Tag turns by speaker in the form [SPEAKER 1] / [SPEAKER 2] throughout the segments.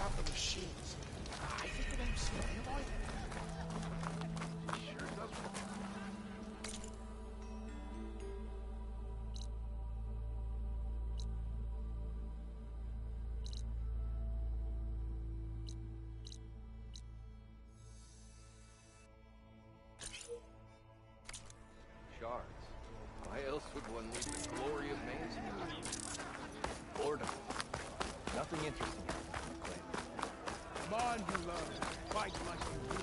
[SPEAKER 1] about the machines. I think the name Savior Light sure does.
[SPEAKER 2] Shards. Why else would one need the glory of man's use? Boredom. Nothing interesting.
[SPEAKER 1] Come on, you love. Fight like you do.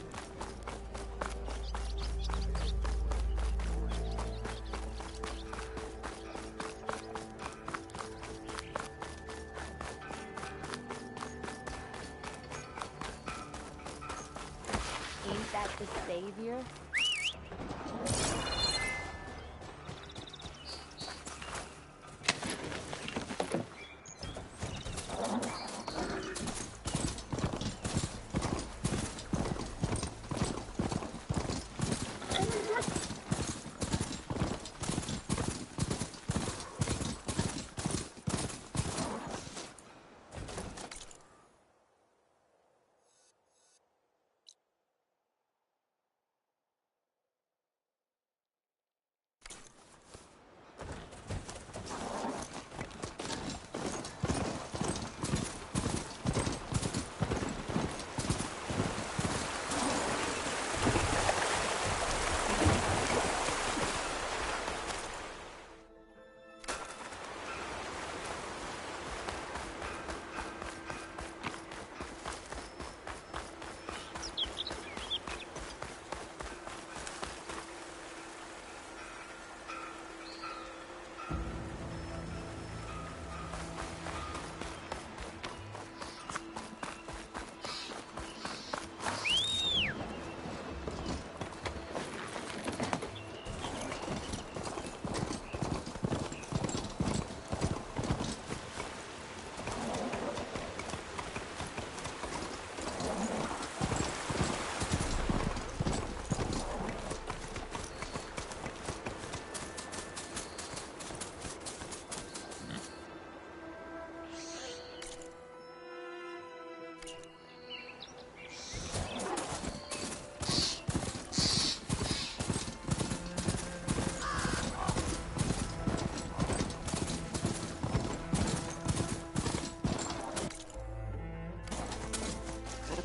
[SPEAKER 3] Ain't that the savior?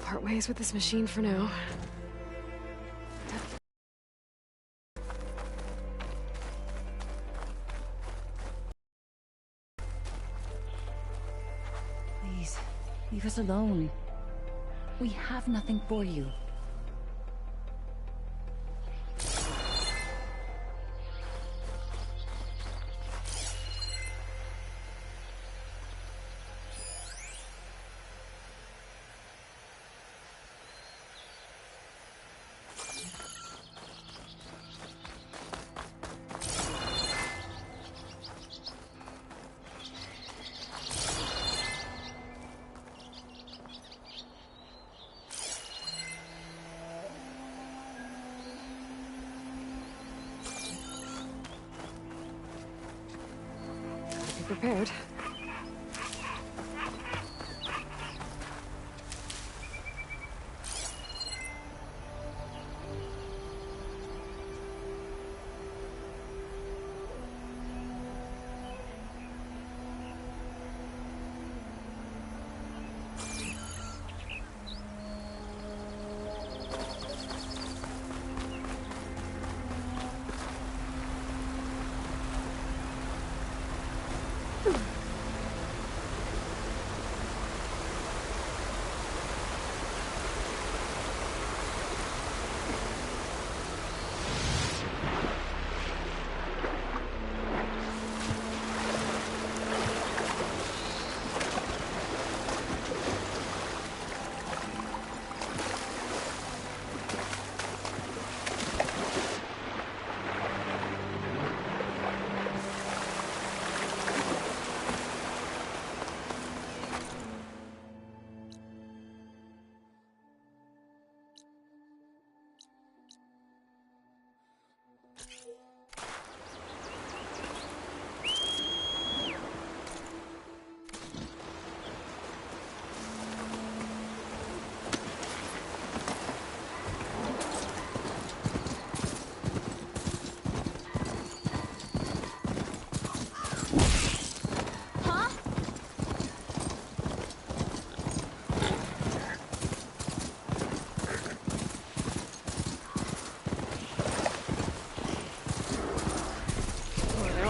[SPEAKER 4] Part ways with this machine for now.
[SPEAKER 5] Please, leave us alone. We have nothing for you.
[SPEAKER 4] Prepared.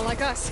[SPEAKER 4] like us.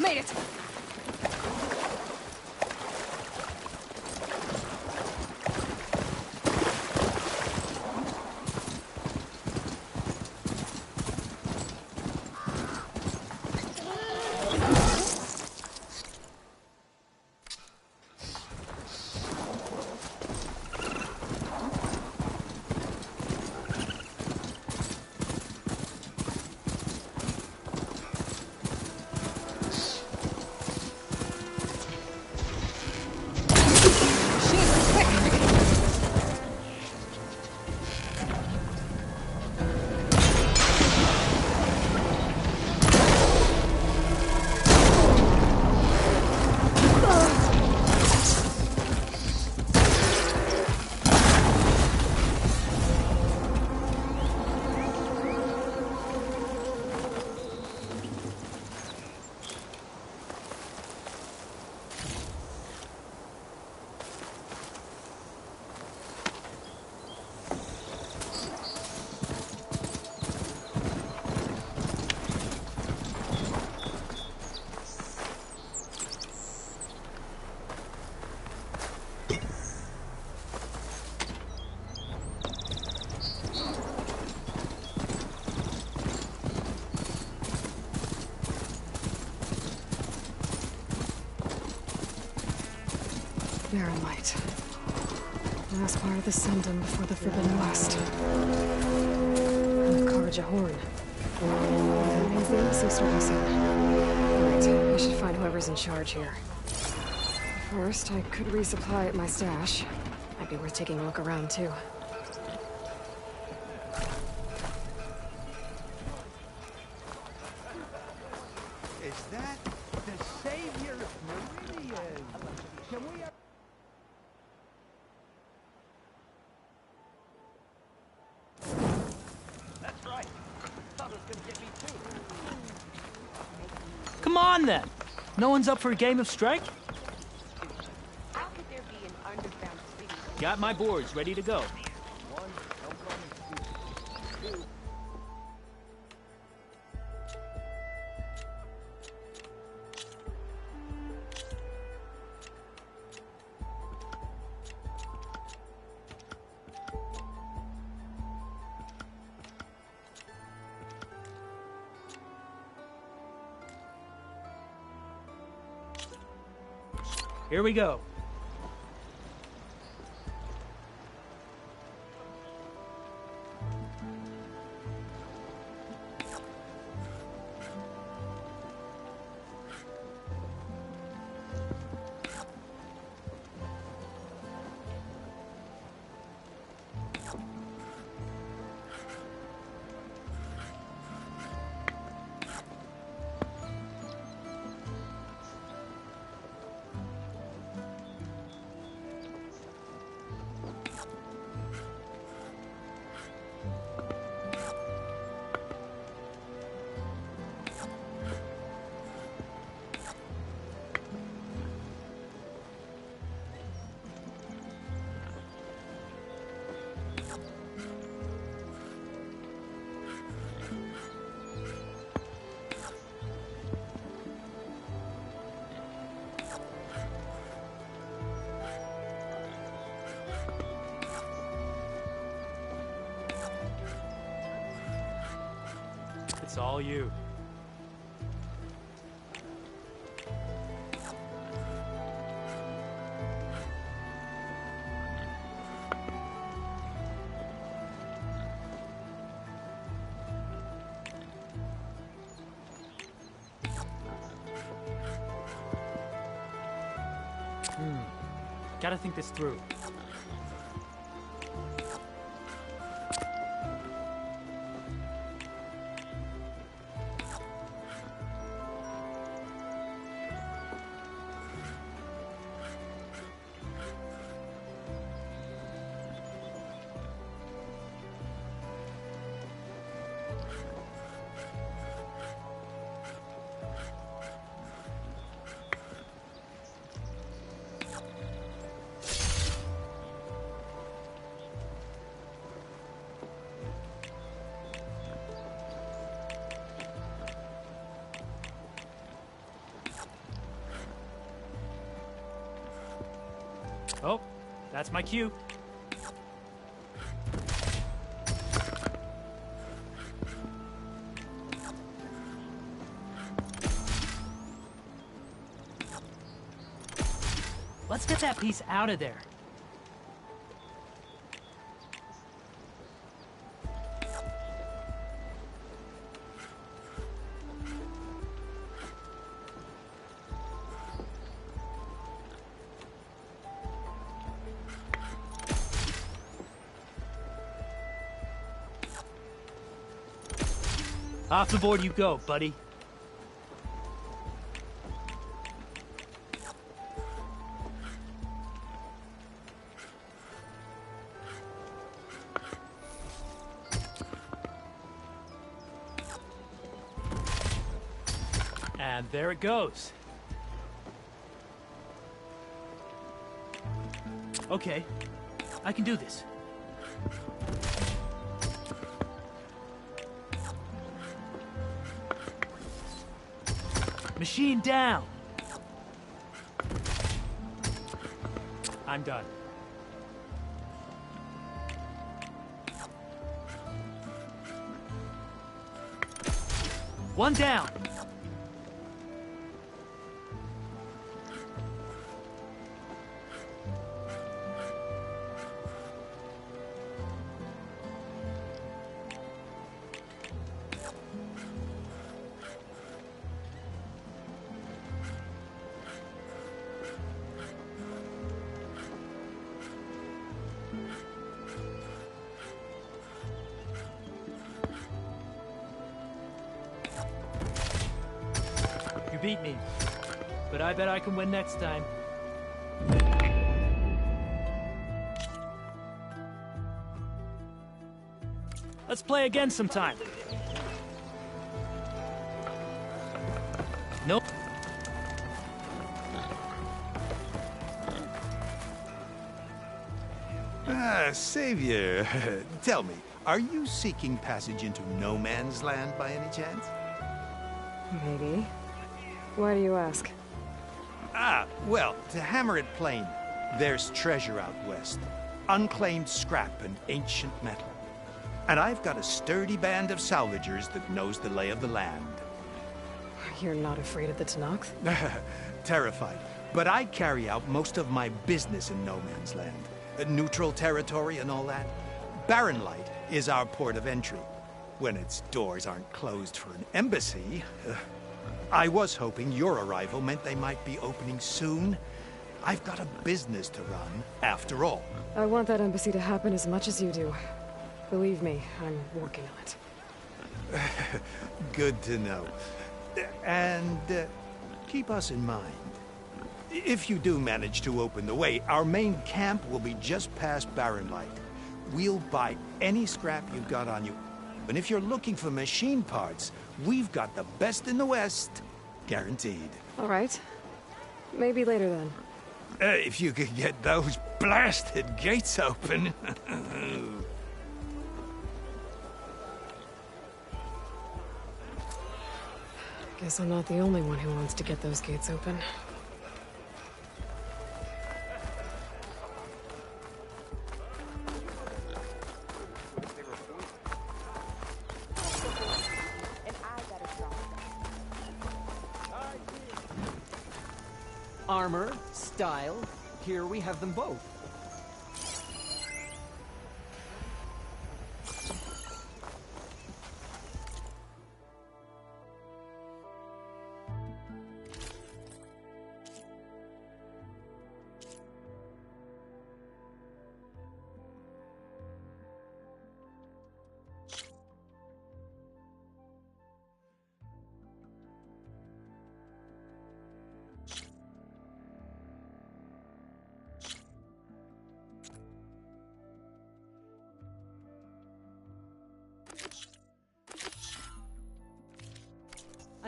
[SPEAKER 4] Made it! Barren light. Last part of the Sundom before the Forbidden West. And the Karja Horn. That means the Embassy store soon. Alright, I should find whoever's in charge here. First, I could resupply at my stash. Might be worth taking a look around, too.
[SPEAKER 1] Is that the Savior Meridian? Can we...
[SPEAKER 6] That's right. Thought it was gonna get me too. Come on then. No one's up for a game of strike?
[SPEAKER 3] How could there be an underground city?
[SPEAKER 6] Got my boards ready to go. Here we go. It's all you. Gotta think this through. Oh, that's my cue. Let's get that piece out of there. Off the board you go, buddy. And there it goes. Okay, I can do this. Machine down! I'm done. One down! You beat me, but I bet I can win next time. Let's play again sometime. Nope.
[SPEAKER 7] Savior, tell me, are you seeking passage into no man's land by any chance?
[SPEAKER 4] Maybe. Why do you ask?
[SPEAKER 7] Well, to hammer it plain, there's treasure out west. Unclaimed scrap and ancient metal. And I've got a sturdy band of salvagers that knows the lay of the land.
[SPEAKER 4] You're not afraid of the Tenakth?
[SPEAKER 7] Terrified. But I carry out most of my business in no man's land. Neutral territory and all that. Barren Light is our port of entry. When its doors aren't closed for an embassy. I was hoping your arrival meant they might be opening soon. I've got a business to run, after all.
[SPEAKER 4] I want that embassy to happen as much as you do. Believe me, I'm working on it.
[SPEAKER 7] Good to know. And keep us in mind. If you do manage to open the way, our main camp will be just past Barren Light. We'll buy any scrap you've got on you. And if you're looking for machine parts, we've got the best in the West. Guaranteed.
[SPEAKER 4] All right. Maybe later then.
[SPEAKER 7] If you could get those blasted gates open.
[SPEAKER 4] Guess I'm not the only one who wants to get those gates open.
[SPEAKER 8] Armor, style, here we have them both.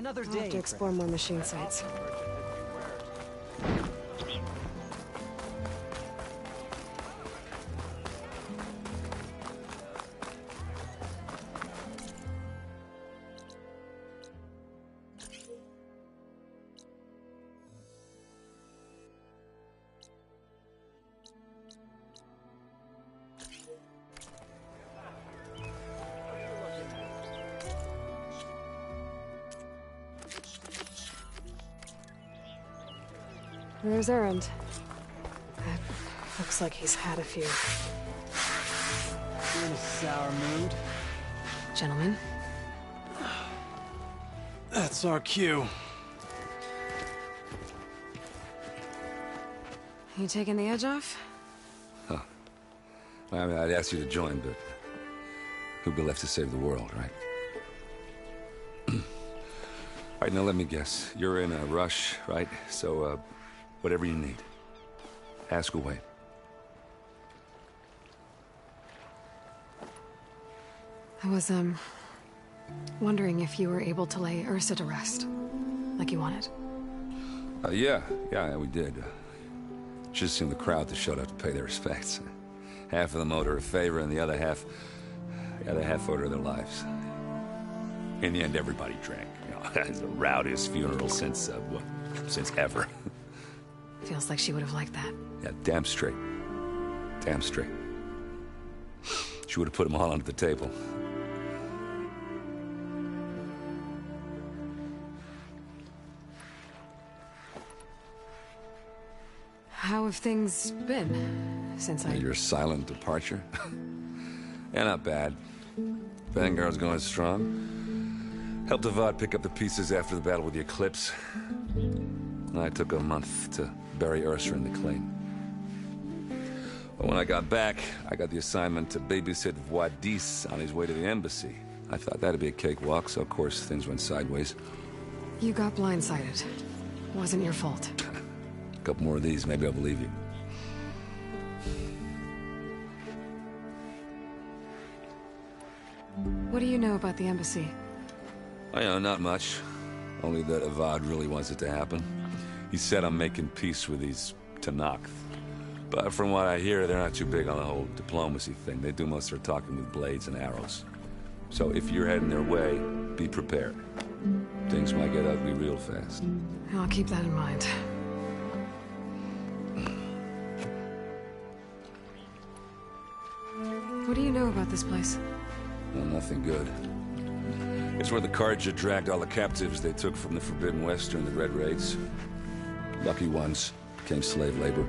[SPEAKER 8] Another
[SPEAKER 4] I'll
[SPEAKER 8] day.
[SPEAKER 4] have to explore more machine sites. There's Erend. Looks like he's had a few.
[SPEAKER 8] You're in a sour mood.
[SPEAKER 4] Gentlemen,
[SPEAKER 1] That's our cue.
[SPEAKER 4] you taking the edge off?
[SPEAKER 9] I mean, I'd ask you to join, but who'd be left to save the world, right? All right, now let me guess. You're in a rush, right? So, whatever you need, ask away.
[SPEAKER 4] I was, wondering if you were able to lay Ursa to rest, like you wanted.
[SPEAKER 9] Yeah, we did. Just seemed the crowd that showed up to pay their respects. Half of them owed her a favor, and the other half owed her their lives. In the end, everybody drank. You know, it's the rowdiest funeral since ever.
[SPEAKER 4] Feels like she would have liked that.
[SPEAKER 9] Yeah, damn straight. Damn straight. She would have put them all under the table.
[SPEAKER 4] How have things been since
[SPEAKER 9] Your silent departure? Yeah, not bad. Vanguard's going strong. Helped Avad pick up the pieces after the battle with the Eclipse. I took a month to bury Ursa in the claim. But when I got back, I got the assignment to babysit Wadis on his way to the embassy. I thought that'd be a cakewalk, so of course things went sideways.
[SPEAKER 4] You got blindsided. Wasn't your fault.
[SPEAKER 9] A couple more of these, maybe I'll believe you.
[SPEAKER 4] What do you know about the embassy?
[SPEAKER 9] I know, not much. Only that Avad really wants it to happen. He said I'm making peace with these Tenakth. But from what I hear, they're not too big on the whole diplomacy thing. They do most of their talking with blades and arrows. So if you're heading their way, be prepared. Things might get ugly real fast.
[SPEAKER 4] I'll keep that in mind. What do you know about this place?
[SPEAKER 9] Well, nothing good. It's where the Carja dragged all the captives they took from the Forbidden West during the Red Raids. Lucky ones became slave labor.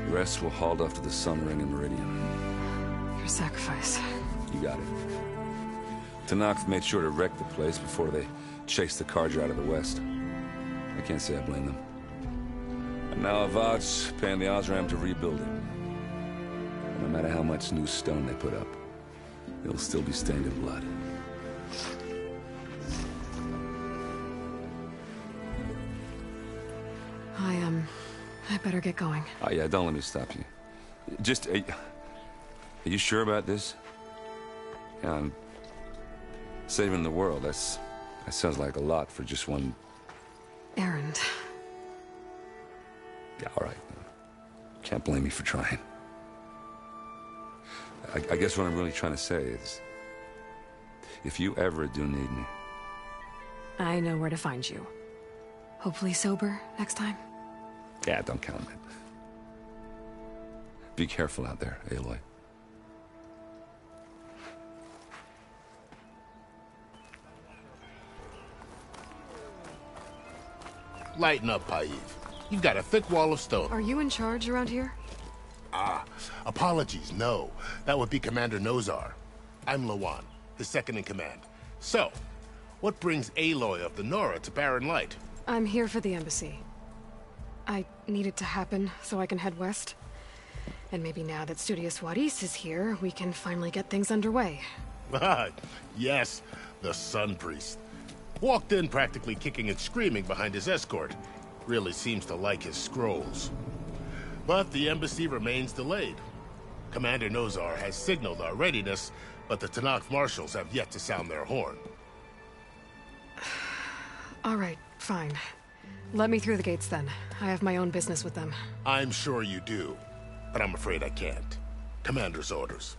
[SPEAKER 9] The rest were hauled off to the Sun Ring and Meridian.
[SPEAKER 4] Your sacrifice.
[SPEAKER 9] You got it. Tenakth made sure to wreck the place before they chased the Carja out of the West. I can't say I blame them. And now Avad's paying the Osram to rebuild it. And no matter how much new stone they put up, it'll still be stained in blood.
[SPEAKER 4] I better get going.
[SPEAKER 9] Oh, yeah, don't let me stop you. Just, are you sure about this? Yeah, I'm saving the world. That sounds like a lot for just one...
[SPEAKER 4] Erend.
[SPEAKER 9] Yeah, all right. Can't blame me for trying. I guess what I'm really trying to say is, if you ever do need me...
[SPEAKER 4] I know where to find you. Hopefully sober next time.
[SPEAKER 9] Yeah, don't count on it. Be careful out there, Aloy.
[SPEAKER 10] Lighten up, Paiv. You've got a thick wall of stone.
[SPEAKER 4] Are you in charge around here?
[SPEAKER 10] Apologies, no. That would be Commander Nozar. I'm Lawan, his second-in-command. So, what brings Aloy of the Nora to Barren Light?
[SPEAKER 4] I'm here for the embassy. I need it to happen so I can head west. And maybe now that Studious Wadis is here, we can finally get things underway.
[SPEAKER 10] Yes, the Sun Priest. Walked in practically kicking and screaming behind his escort. Really seems to like his scrolls. But the embassy remains delayed. Commander Nozar has signaled our readiness, but the Tenakth marshals have yet to sound their horn.
[SPEAKER 4] All right, fine. Let me through the gates then. I have my own business with them.
[SPEAKER 10] I'm sure you do, but I'm afraid I can't. Commander's orders.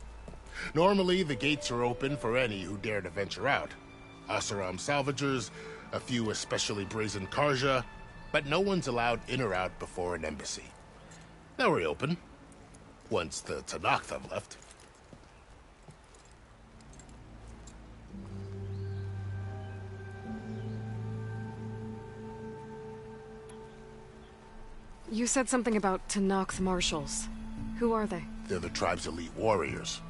[SPEAKER 10] Normally, the gates are open for any who dare to venture out. Asaram salvagers, a few especially brazen Karja, but no one's allowed in or out before an embassy. They'll reopen, once the Tenakth have left.
[SPEAKER 4] You said something about Tenakth marshals. Who are they?
[SPEAKER 10] They're the tribe's elite warriors.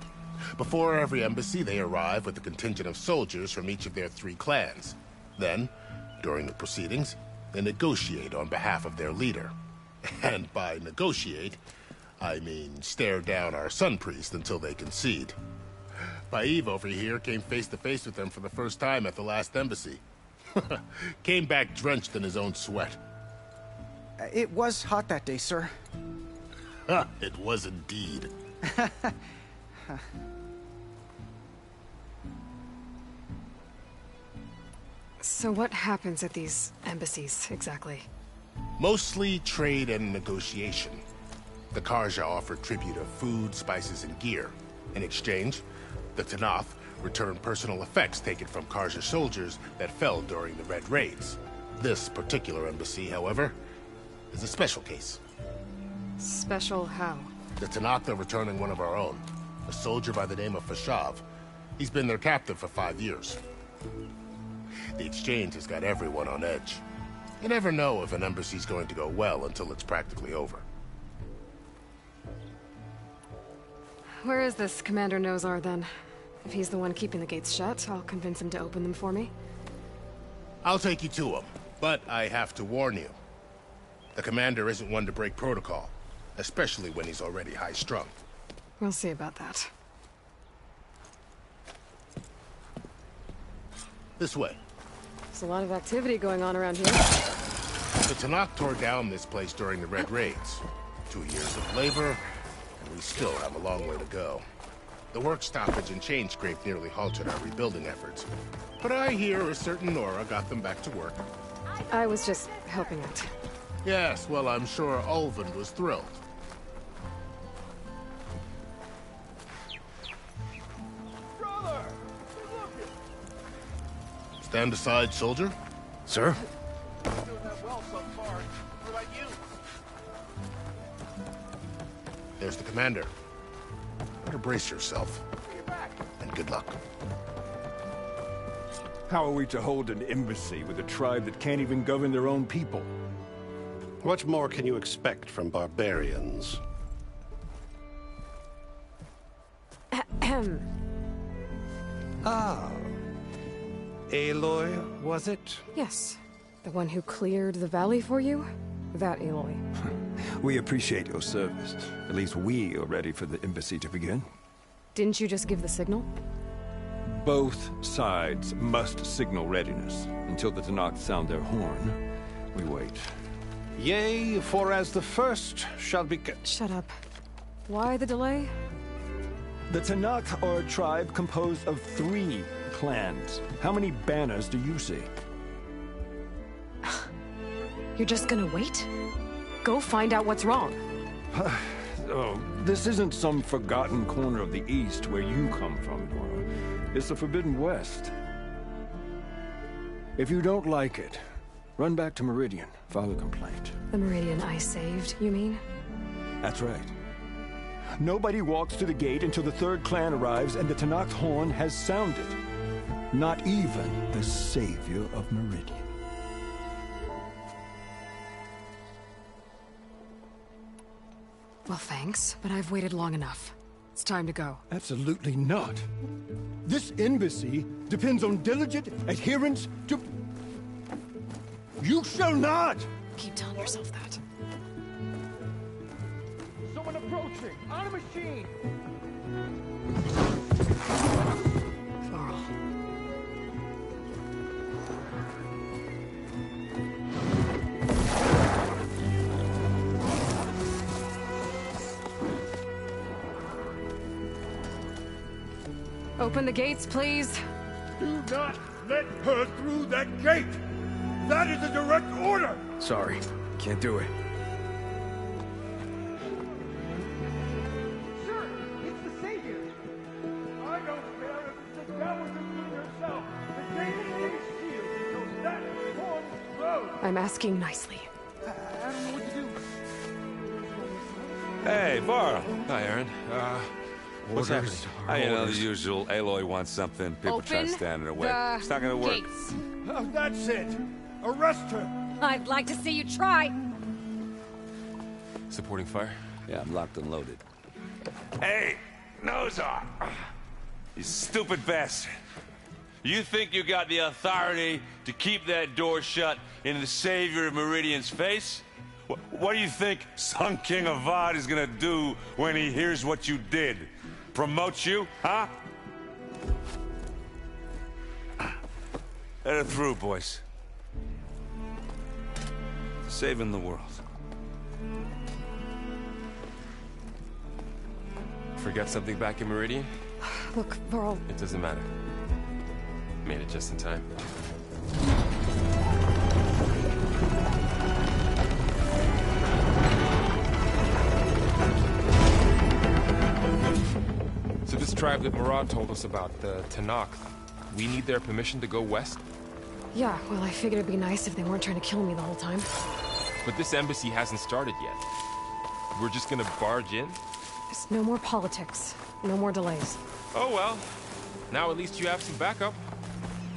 [SPEAKER 10] Before every embassy, they arrive with a contingent of soldiers from each of their 3 clans. Then, during the proceedings, they negotiate on behalf of their leader. And by negotiate, I mean stare down our Sun Priest until they concede. Paiv over here came face to face with them for the first time at the last embassy. Came back drenched in his own sweat.
[SPEAKER 8] It was hot that day, sir.
[SPEAKER 10] It was indeed.
[SPEAKER 4] So what happens at these embassies, exactly?
[SPEAKER 10] Mostly trade and negotiation. The Karja offer tribute of food, spices, and gear. In exchange, the Tenakth return personal effects taken from Karja soldiers that fell during the Red Raids. This particular embassy, however, is a special case.
[SPEAKER 4] Special how?
[SPEAKER 10] The Tenakth are returning one of our own, a soldier by the name of Fashav. He's been their captive for 5 years. The exchange has got everyone on edge. You never know if an embassy's going to go well until it's practically over.
[SPEAKER 4] Where is this Commander Nozar, then? If he's the one keeping the gates shut, I'll convince him to open them for me.
[SPEAKER 10] I'll take you to him, but I have to warn you. The commander isn't one to break protocol, especially when he's already high-strung.
[SPEAKER 4] We'll see about that.
[SPEAKER 10] This way.
[SPEAKER 4] There's a lot of activity going on around here.
[SPEAKER 10] The Tenakth tore down this place during the Red Raids. 2 years of labor, and we still have a long way to go. The work stoppage and chain scrape nearly halted our rebuilding efforts. But I hear a certain Nora got them back to work.
[SPEAKER 4] I was just helping out.
[SPEAKER 10] Yes, well, I'm sure Ulvund was thrilled.
[SPEAKER 1] Brother!
[SPEAKER 10] Stand aside, soldier.
[SPEAKER 7] Sir?
[SPEAKER 1] Doing that well so far. What about you?
[SPEAKER 10] There's the commander. Better brace yourself. And good luck.
[SPEAKER 11] How are we to hold an embassy with a tribe that can't even govern their own people?
[SPEAKER 12] What more can you expect from barbarians?
[SPEAKER 7] Ah. Aloy, was it?
[SPEAKER 4] Yes. The one who cleared the valley for you? That Aloy.
[SPEAKER 11] We appreciate your service. At least we are ready for the embassy to begin.
[SPEAKER 4] Didn't you just give the signal?
[SPEAKER 11] Both sides must signal readiness. Until the Tenakth sound their horn, we wait.
[SPEAKER 12] Yea, for as the first shall be...
[SPEAKER 4] Shut up. Why the delay?
[SPEAKER 11] The Tenakth are a tribe composed of 3 clans. How many banners do you see?
[SPEAKER 4] You're just gonna wait? Go find out what's wrong.
[SPEAKER 11] Oh, this isn't some forgotten corner of the East where you come from, Nora. It's the Forbidden West. If you don't like it, run back to Meridian, file a complaint.
[SPEAKER 4] The Meridian I saved, you mean?
[SPEAKER 11] That's right. Nobody walks to the gate until the 3rd clan arrives and the Tenakth horn has sounded. Not even the savior of Meridian.
[SPEAKER 4] Well, thanks, but I've waited long enough. It's time to go.
[SPEAKER 11] Absolutely not. This embassy depends on diligent adherence to... You shall not!
[SPEAKER 4] Keep telling yourself that.
[SPEAKER 1] Someone approaching! On a machine!
[SPEAKER 4] Varl.
[SPEAKER 1] Open the gates, please.
[SPEAKER 11] Do not let her through that gate! That is a direct order!
[SPEAKER 13] Sorry, can't do it.
[SPEAKER 11] Sir, it's the Savior! I don't care if it's the cowards including yourself. The gate is sealed until that forms road.
[SPEAKER 4] I'm asking nicely.
[SPEAKER 11] I don't know what to do.
[SPEAKER 9] Hey, Varl.
[SPEAKER 13] Hi, Aaron. What's happening?
[SPEAKER 9] You know, the usual. Aloy wants something. People try to stand in her way. It's not gonna work.
[SPEAKER 14] Gates.
[SPEAKER 11] Oh, that's it. Arrest her.
[SPEAKER 14] I'd like to see you try.
[SPEAKER 13] Supporting fire?
[SPEAKER 9] Yeah, I'm locked and loaded. Hey, Nozar! You stupid bastard. You think you got the authority to keep that door shut in the Savior of Meridian's face? What do you think Sun King Avad is gonna do when he hears what you did? Promote you, huh? Let her through, boys. Saving the world.
[SPEAKER 13] Forget something back in Meridian?
[SPEAKER 4] Look, Varl.
[SPEAKER 13] It doesn't matter. Made it just in time. So this tribe that Murad told us about, the Tanakh, we need their permission to go west?
[SPEAKER 4] Yeah, well, I figured it'd be nice if they weren't trying to kill me the whole time.
[SPEAKER 13] But this embassy hasn't started yet. We're just gonna barge in?
[SPEAKER 4] There's no more politics. No more delays.
[SPEAKER 13] Oh well. Now at least you have some backup.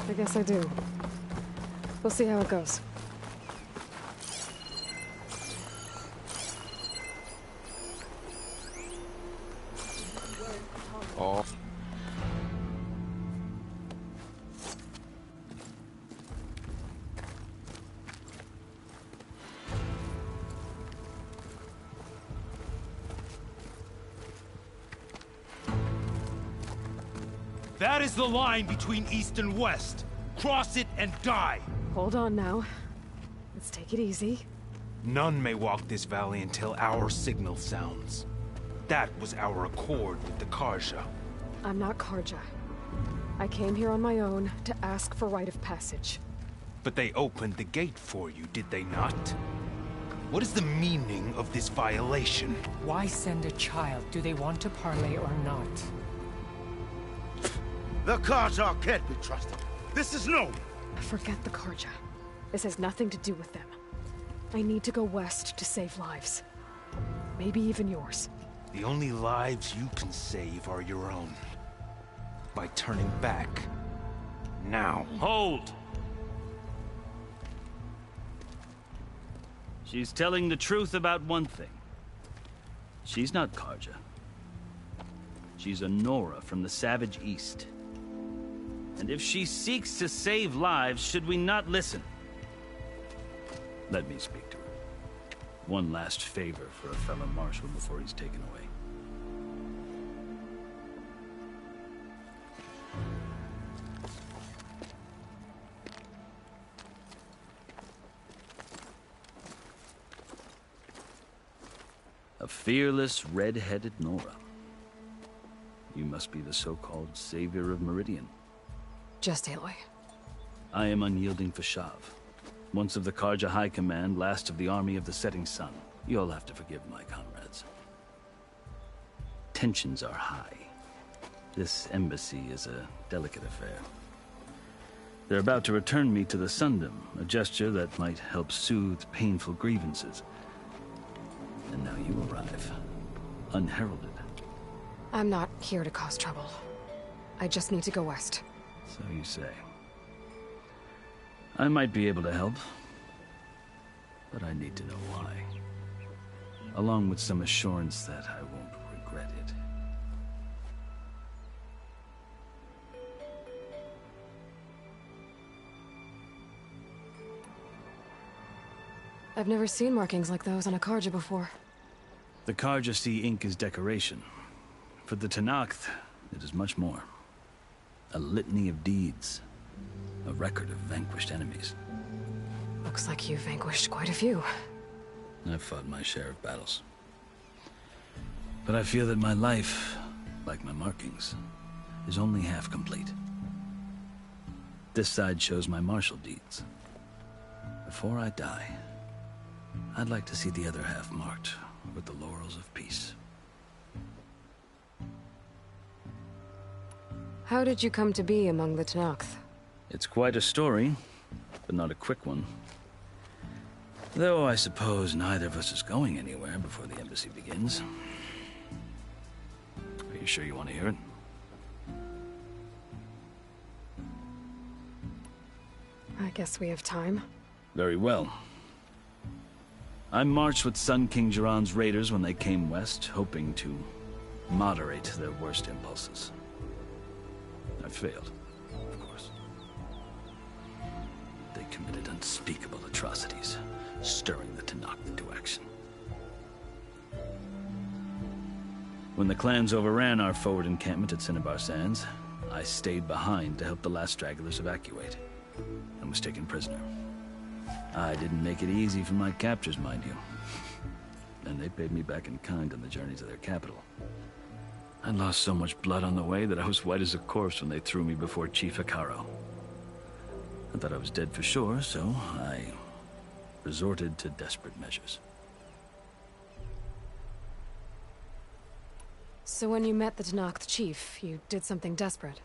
[SPEAKER 4] I guess I do. We'll see how it goes.
[SPEAKER 13] Oh.
[SPEAKER 7] That is the line between East and West. Cross it and die.
[SPEAKER 4] Hold on now. Let's take it easy.
[SPEAKER 7] None may walk this valley until our signal sounds. That was our accord with the Carja.
[SPEAKER 4] I'm not Carja. I came here on my own to ask for rite of passage.
[SPEAKER 7] But they opened the gate for you, did they not? What is the meaning of this violation?
[SPEAKER 15] Why send a child? Do they want to parley or not?
[SPEAKER 11] The Carja can't be trusted. This is known.
[SPEAKER 4] Forget the Carja. This has nothing to do with them. I need to go west to save lives. Maybe even yours.
[SPEAKER 7] The only lives you can save are your own. By turning back. Now.
[SPEAKER 16] Hold! She's telling the truth about one thing. She's not Carja. She's a Nora from the Savage East. And if she seeks to save lives, should we not listen? Let me speak to her. One last favor for a fellow marshal before he's taken away. A fearless, red-headed Nora. You must be the so-called Savior of Meridian.
[SPEAKER 4] Just Aloy.
[SPEAKER 16] I am unyielding Fashav. Once of the Carja High Command, last of the Army of the Setting Sun. You'll have to forgive my comrades. Tensions are high. This embassy is a delicate affair. They're about to return me to the Sundom, a gesture that might help soothe painful grievances. And now you arrive, unheralded.
[SPEAKER 4] I'm not here to cause trouble. I just need to go west.
[SPEAKER 16] So you say. I might be able to help, but I need to know why. Along with some assurance that I won't regret it.
[SPEAKER 4] I've never seen markings like those on a Carja before.
[SPEAKER 16] The Carja see ink as decoration. For the Tanakh, it is much more. A litany of deeds. A record of vanquished enemies.
[SPEAKER 4] Looks like you've vanquished quite a few.
[SPEAKER 16] I've fought my share of battles. But I feel that my life, like my markings, is only half complete. This side shows my martial deeds. before I die, I'd like to see the other half marked with the laurels of peace.
[SPEAKER 4] How did you come to be among the Tenakth?
[SPEAKER 16] It's quite a story, but not a quick one. Though I suppose neither of us is going anywhere before the embassy begins. Are you sure you want to hear it?
[SPEAKER 4] I guess we have time.
[SPEAKER 16] Very well. I marched with Sun King Jiran's raiders when they came west, hoping to moderate their worst impulses. I failed, of course. They committed unspeakable atrocities, stirring the Tenakth into action. When the clans overran our forward encampment at Cinnabar Sands, I stayed behind to help the last stragglers evacuate, and was taken prisoner. I didn't make it easy for my captors, mind you. And they paid me back in kind on the journey to their capital. I lost so much blood on the way that I was white as a corpse when they threw me before Chief Hekarro. I thought I was dead for sure, so I resorted to desperate measures.
[SPEAKER 4] So when you met the Tenakth chief, you did something desperate?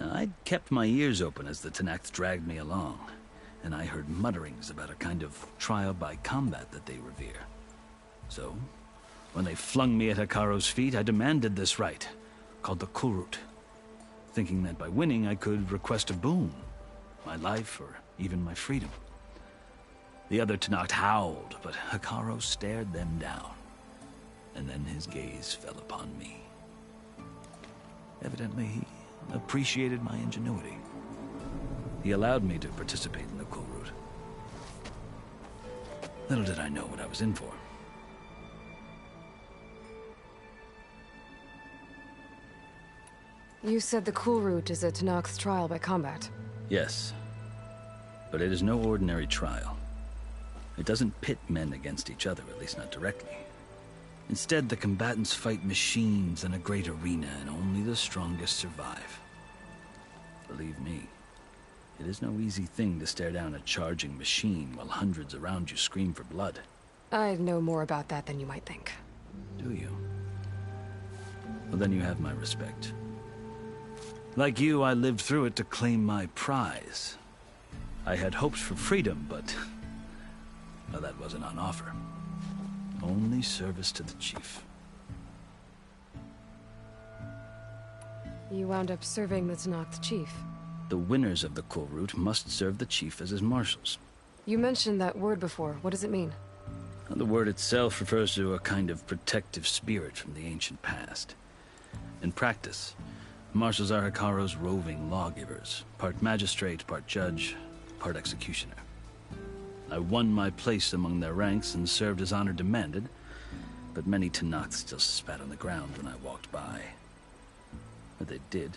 [SPEAKER 16] I'd kept my ears open as the Tenakth dragged me along, and I heard mutterings about a kind of trial by combat that they revere. So, when they flung me at Hekarro's feet, I demanded this right, called the Kulrut, thinking that by winning I could request a boon, my life or even my freedom. The other Tenakth howled, but Hekarro stared them down, and then his gaze fell upon me. Evidently, he appreciated my ingenuity. He allowed me to participate in the Kulrut. Little did I know what I was in for.
[SPEAKER 4] You said the Kulrut is a Tenakth's trial by combat.
[SPEAKER 16] Yes, but it is no ordinary trial. It doesn't pit men against each other, at least not directly. Instead, the combatants fight machines in a great arena, and only the strongest survive. Believe me, it is no easy thing to stare down a charging machine while hundreds around you scream for blood.
[SPEAKER 4] I know more about that than you might think.
[SPEAKER 16] Do you? Well, then you have my respect. Like you, I lived through it to claim my prize. I had hoped for freedom, but well, that wasn't on offer. Only service to the chief.
[SPEAKER 4] You wound up serving the Tenakth chief.
[SPEAKER 16] The winners of the Kulrut must serve the chief as his marshals.
[SPEAKER 4] You mentioned that word before. What does it mean?
[SPEAKER 16] The word itself refers to a kind of protective spirit from the ancient past. In practice, marshals are Hekarro's roving lawgivers, part magistrate, part judge, part executioner. I won my place among their ranks and served as honor demanded, but many Tenakth still spat on the ground when I walked by. But they did,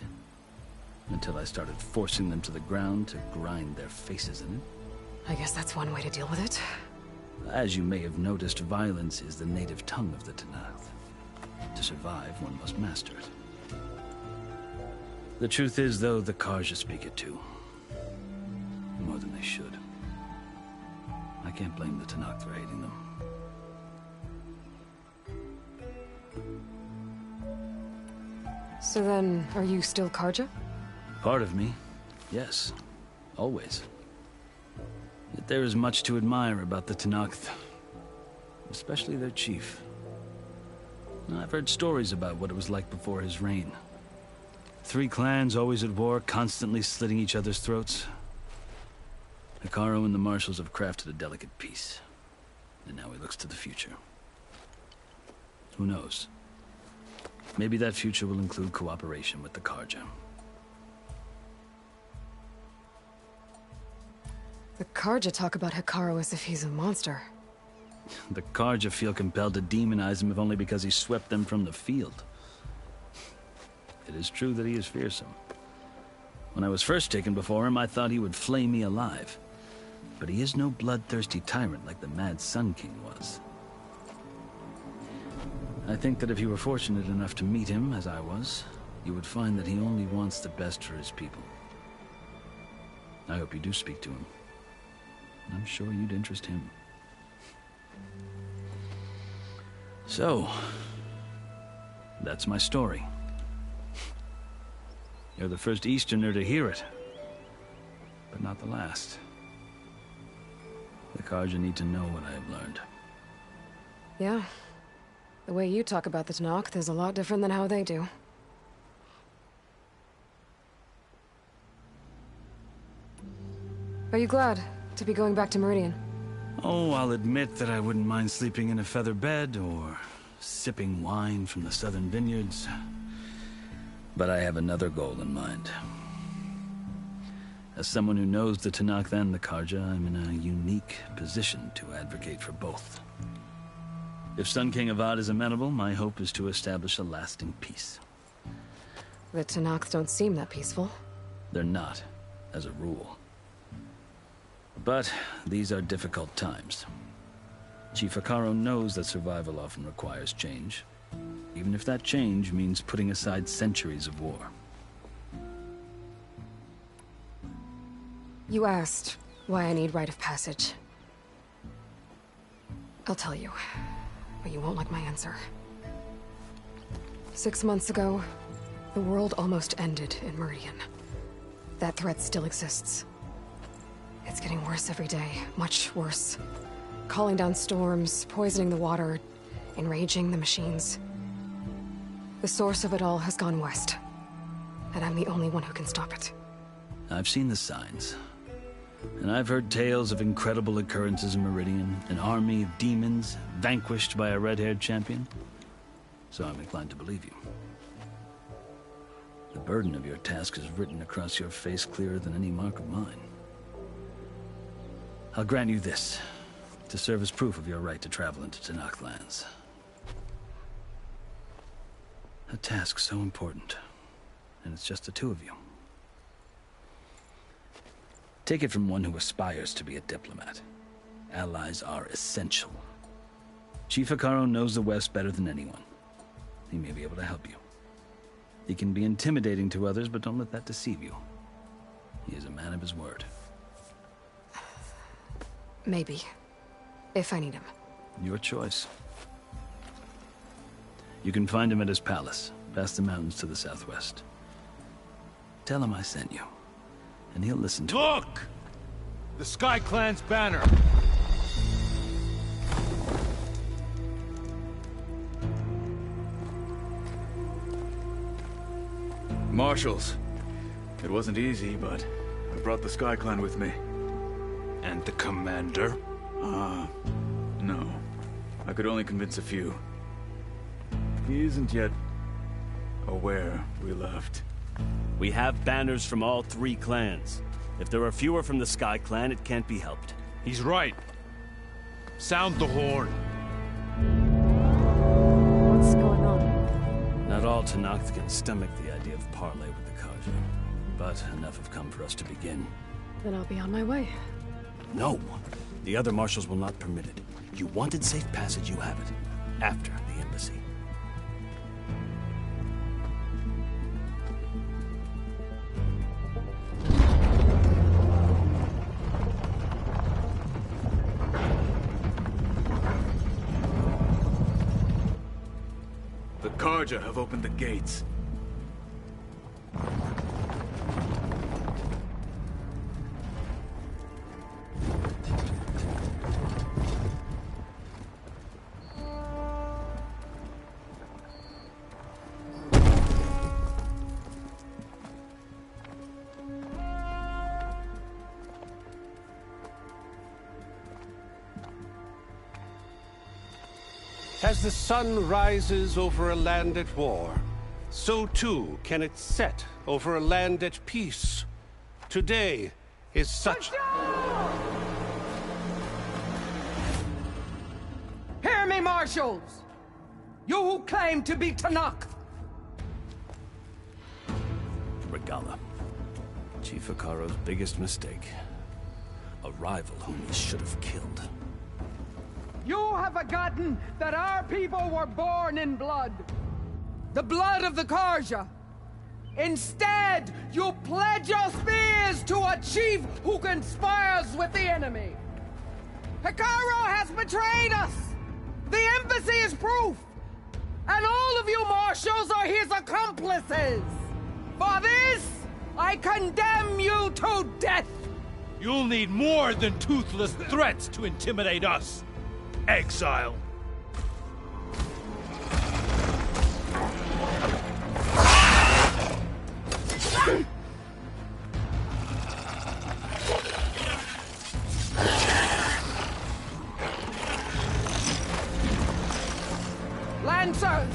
[SPEAKER 16] until I started forcing them to the ground to grind their faces in it.
[SPEAKER 4] I guess that's one way to deal with it.
[SPEAKER 16] As you may have noticed, violence is the native tongue of the Tenakth. To survive, one must master it. The truth is, though, the Carja speak it too. More than they should. I can't blame the Tenakth for hating them.
[SPEAKER 4] So then, are you still Carja?
[SPEAKER 16] Part of me, yes. Always. Yet there is much to admire about the Tenakth. Especially their chief. I've heard stories about what it was like before his reign. 3 clans always at war, constantly slitting each other's throats. Hekarro and the marshals have crafted a delicate peace. And now he looks to the future. Who knows? Maybe that future will include cooperation with the Carja.
[SPEAKER 4] The Carja talk about Hekarro as if he's a monster.
[SPEAKER 16] The Carja feel compelled to demonize him if only because he swept them from the field. It is true that he is fearsome. When I was first taken before him, I thought he would flay me alive. But he is no bloodthirsty tyrant like the Mad Sun King was. I think that if you were fortunate enough to meet him, as I was, you would find that he only wants the best for his people. I hope you do speak to him. I'm sure you'd interest him. So, that's my story. You're the first Easterner to hear it, but not the last. The Carja need to know what I have learned.
[SPEAKER 4] Yeah. The way you talk about the Tenakth is a lot different than how they do. Are you glad to be going back to Meridian?
[SPEAKER 16] Oh, I'll admit that I wouldn't mind sleeping in a feather bed or sipping wine from the southern vineyards. But I have another goal in mind. As someone who knows the Tenakth and the Carja, I'm in a unique position to advocate for both. If Sun King Avad is amenable, my hope is to establish a lasting peace.
[SPEAKER 4] The Tenakth don't seem that peaceful.
[SPEAKER 16] They're not, as a rule. But these are difficult times. Chief Hekarro knows that survival often requires change, even if that change means putting aside centuries of war.
[SPEAKER 4] You asked why I need rite of passage. I'll tell you, but you won't like my answer. 6 months ago, the world almost ended in Meridian. That threat still exists. It's getting worse every day, much worse. Calling down storms, poisoning the water, enraging the machines. The source of it all has gone west, and I'm the only one who can stop it.
[SPEAKER 16] I've seen the signs, and I've heard tales of incredible occurrences in Meridian, an army of demons vanquished by a red-haired champion. So I'm inclined to believe you. The burden of your task is written across your face clearer than any mark of mine. I'll grant you this, to serve as proof of your right to travel into Tenakth lands. A task so important, and it's just the two of you. Take it from one who aspires to be a diplomat. Allies are essential. Chief Hekarro knows the West better than anyone. He may be able to help you. He can be intimidating to others, but don't let that deceive you. He is a man of his word.
[SPEAKER 4] Maybe. If I need him.
[SPEAKER 16] Your choice. You can find him at his palace, past the mountains to the southwest. Tell him I sent you, and he'll listen to
[SPEAKER 1] Look! The Sky Clan's banner!
[SPEAKER 14] Marshals. It wasn't easy, but I brought the Sky Clan with me.
[SPEAKER 1] And the commander?
[SPEAKER 14] No. I could only convince a few. He isn't yet aware we left.
[SPEAKER 17] We have banners from all 3 clans. If there are fewer from the Sky Clan, it can't be helped.
[SPEAKER 1] He's right. Sound the horn.
[SPEAKER 4] What's going on?
[SPEAKER 16] Not all Tenakth can stomach the idea of parley with the Carja, but enough have come for us to begin.
[SPEAKER 4] Then I'll be on my way.
[SPEAKER 17] No! The other marshals will not permit it. You wanted safe passage, you have it. After the embassy.
[SPEAKER 14] The Carja have opened the gates.
[SPEAKER 12] As the sun rises over a land at war, so too can it set over a land at peace. Today is such...
[SPEAKER 18] Hear me, marshals! You who claim to be Tenakth!
[SPEAKER 17] Regalla. Chief Hekarro's biggest mistake. A rival whom he should have killed.
[SPEAKER 18] You have forgotten that our people were born in blood. The blood of the Carja. Instead, you pledge your spears to a chief who conspires with the enemy. Hekarro has betrayed us! The embassy is proof! And all of you marshals are his accomplices! For this, I condemn you to death!
[SPEAKER 6] You'll need more than toothless threats to intimidate us. Exile.
[SPEAKER 18] Lancers!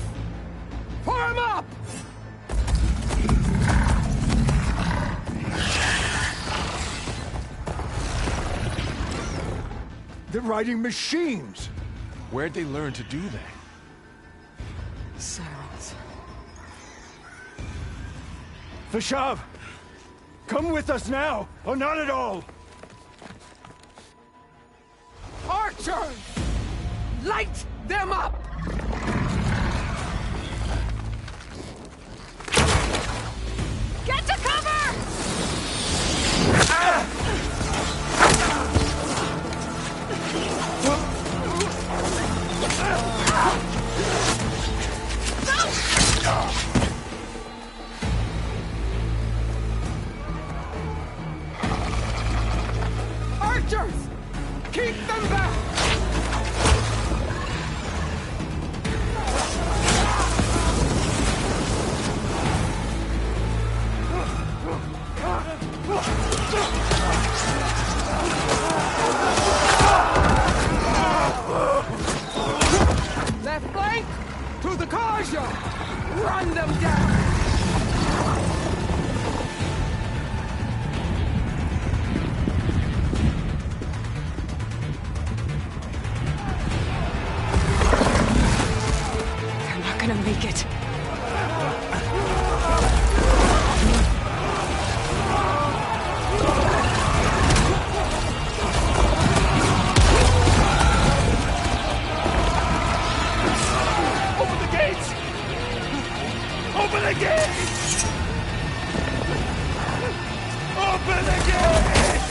[SPEAKER 18] Form up!
[SPEAKER 11] They're riding machines!
[SPEAKER 13] Where'd they learn to do that?
[SPEAKER 4] Sirens.
[SPEAKER 11] Vashav! Come with us now, or not at all!
[SPEAKER 18] Archers! Light them up!
[SPEAKER 4] Get to cover!
[SPEAKER 18] Archers! Keep them back! Left flank! To the Karja! Run them down!
[SPEAKER 4] They're not gonna make it.
[SPEAKER 6] Open the gates! Open the gates! Open the gates!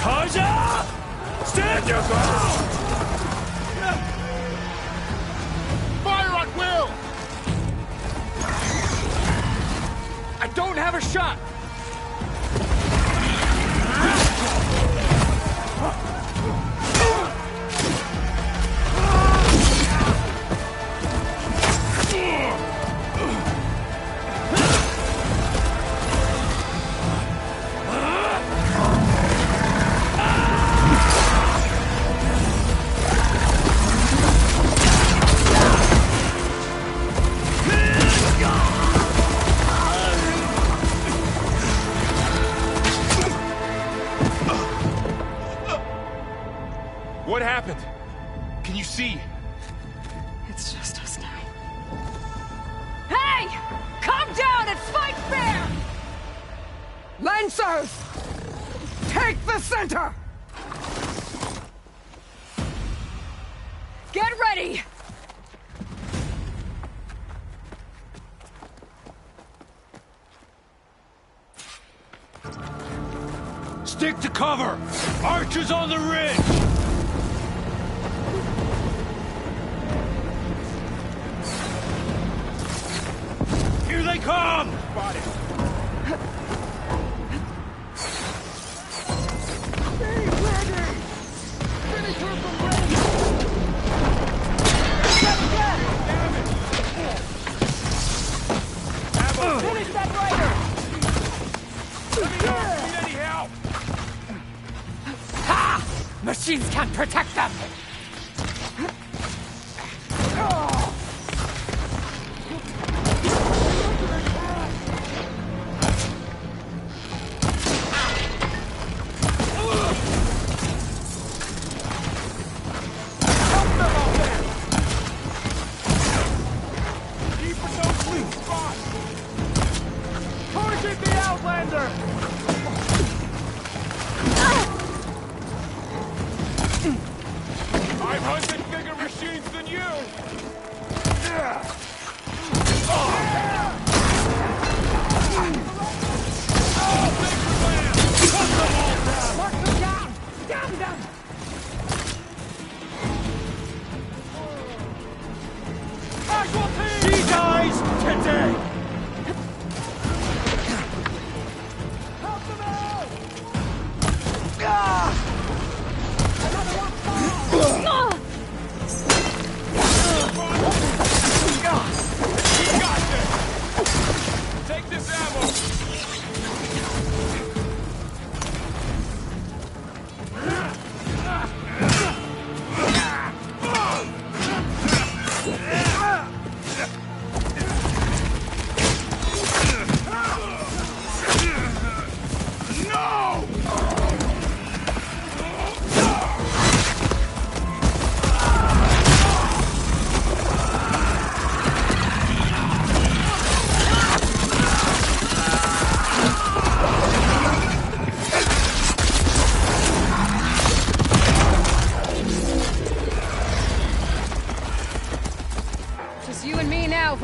[SPEAKER 6] Karja! Stand your ground!
[SPEAKER 1] Fire at will!
[SPEAKER 6] I don't have a shot! What happened? Can you see?
[SPEAKER 4] It's just us now.
[SPEAKER 3] Hey! Calm down and fight fair!
[SPEAKER 18] Lancers! Take the center!
[SPEAKER 3] Get ready!
[SPEAKER 6] Stick to cover! Archers on the ridge! Here they come!
[SPEAKER 1] Spot it.
[SPEAKER 18] Stay ready! Finish her from range!
[SPEAKER 3] Finish that rider!
[SPEAKER 1] Let me know if you need any help!
[SPEAKER 15] Ha! Machines can't protect them!
[SPEAKER 1] Target the Outlander! I've hunted bigger machines than you! Oh,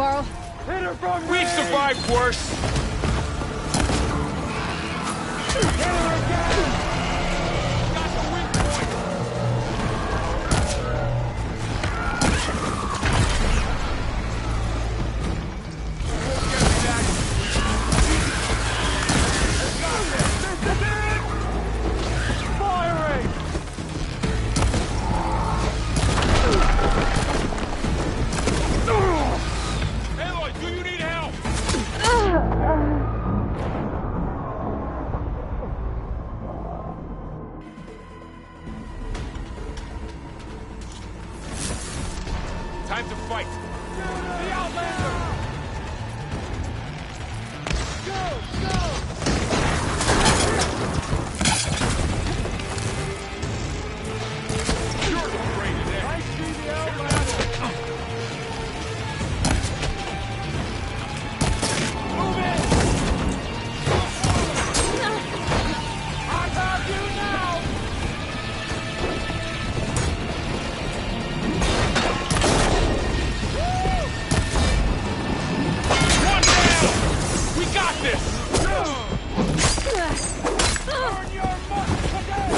[SPEAKER 4] Carl.
[SPEAKER 11] Hit her from
[SPEAKER 13] We've survived worse. Aloy, do you need help? Time to fight. The Outlander! You're afraid of that. I see the Outlander. Move in! I have you now! One down! We got this! Earn your money today!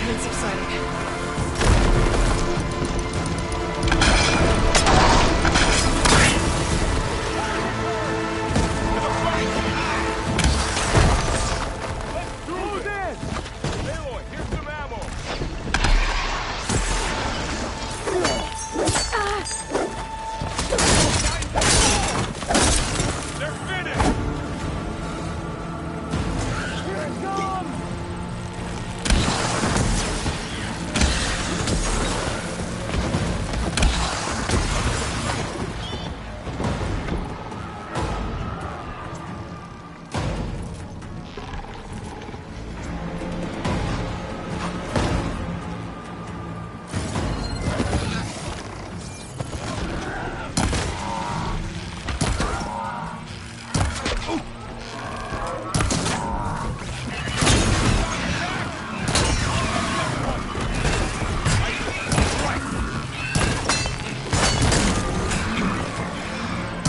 [SPEAKER 4] It's exciting.
[SPEAKER 13] Aloy, here's some ammo. They're finished. Here it comes.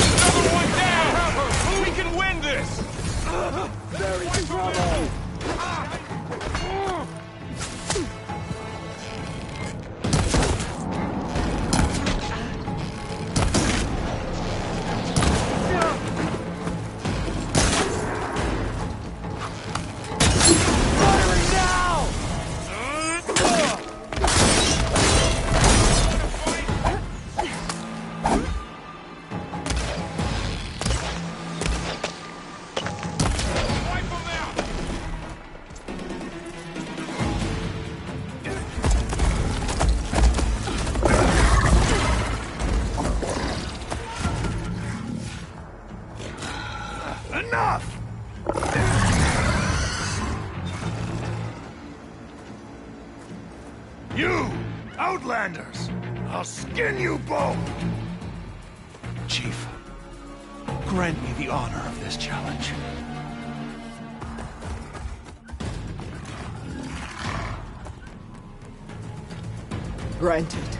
[SPEAKER 13] Another one down. We can win this.
[SPEAKER 11] There is trouble!
[SPEAKER 18] Firing now!
[SPEAKER 13] Wipe them out.
[SPEAKER 7] Enough! You, Outlanders! I'll skin you both! Chief, grant me the honor of this challenge.
[SPEAKER 18] Granted.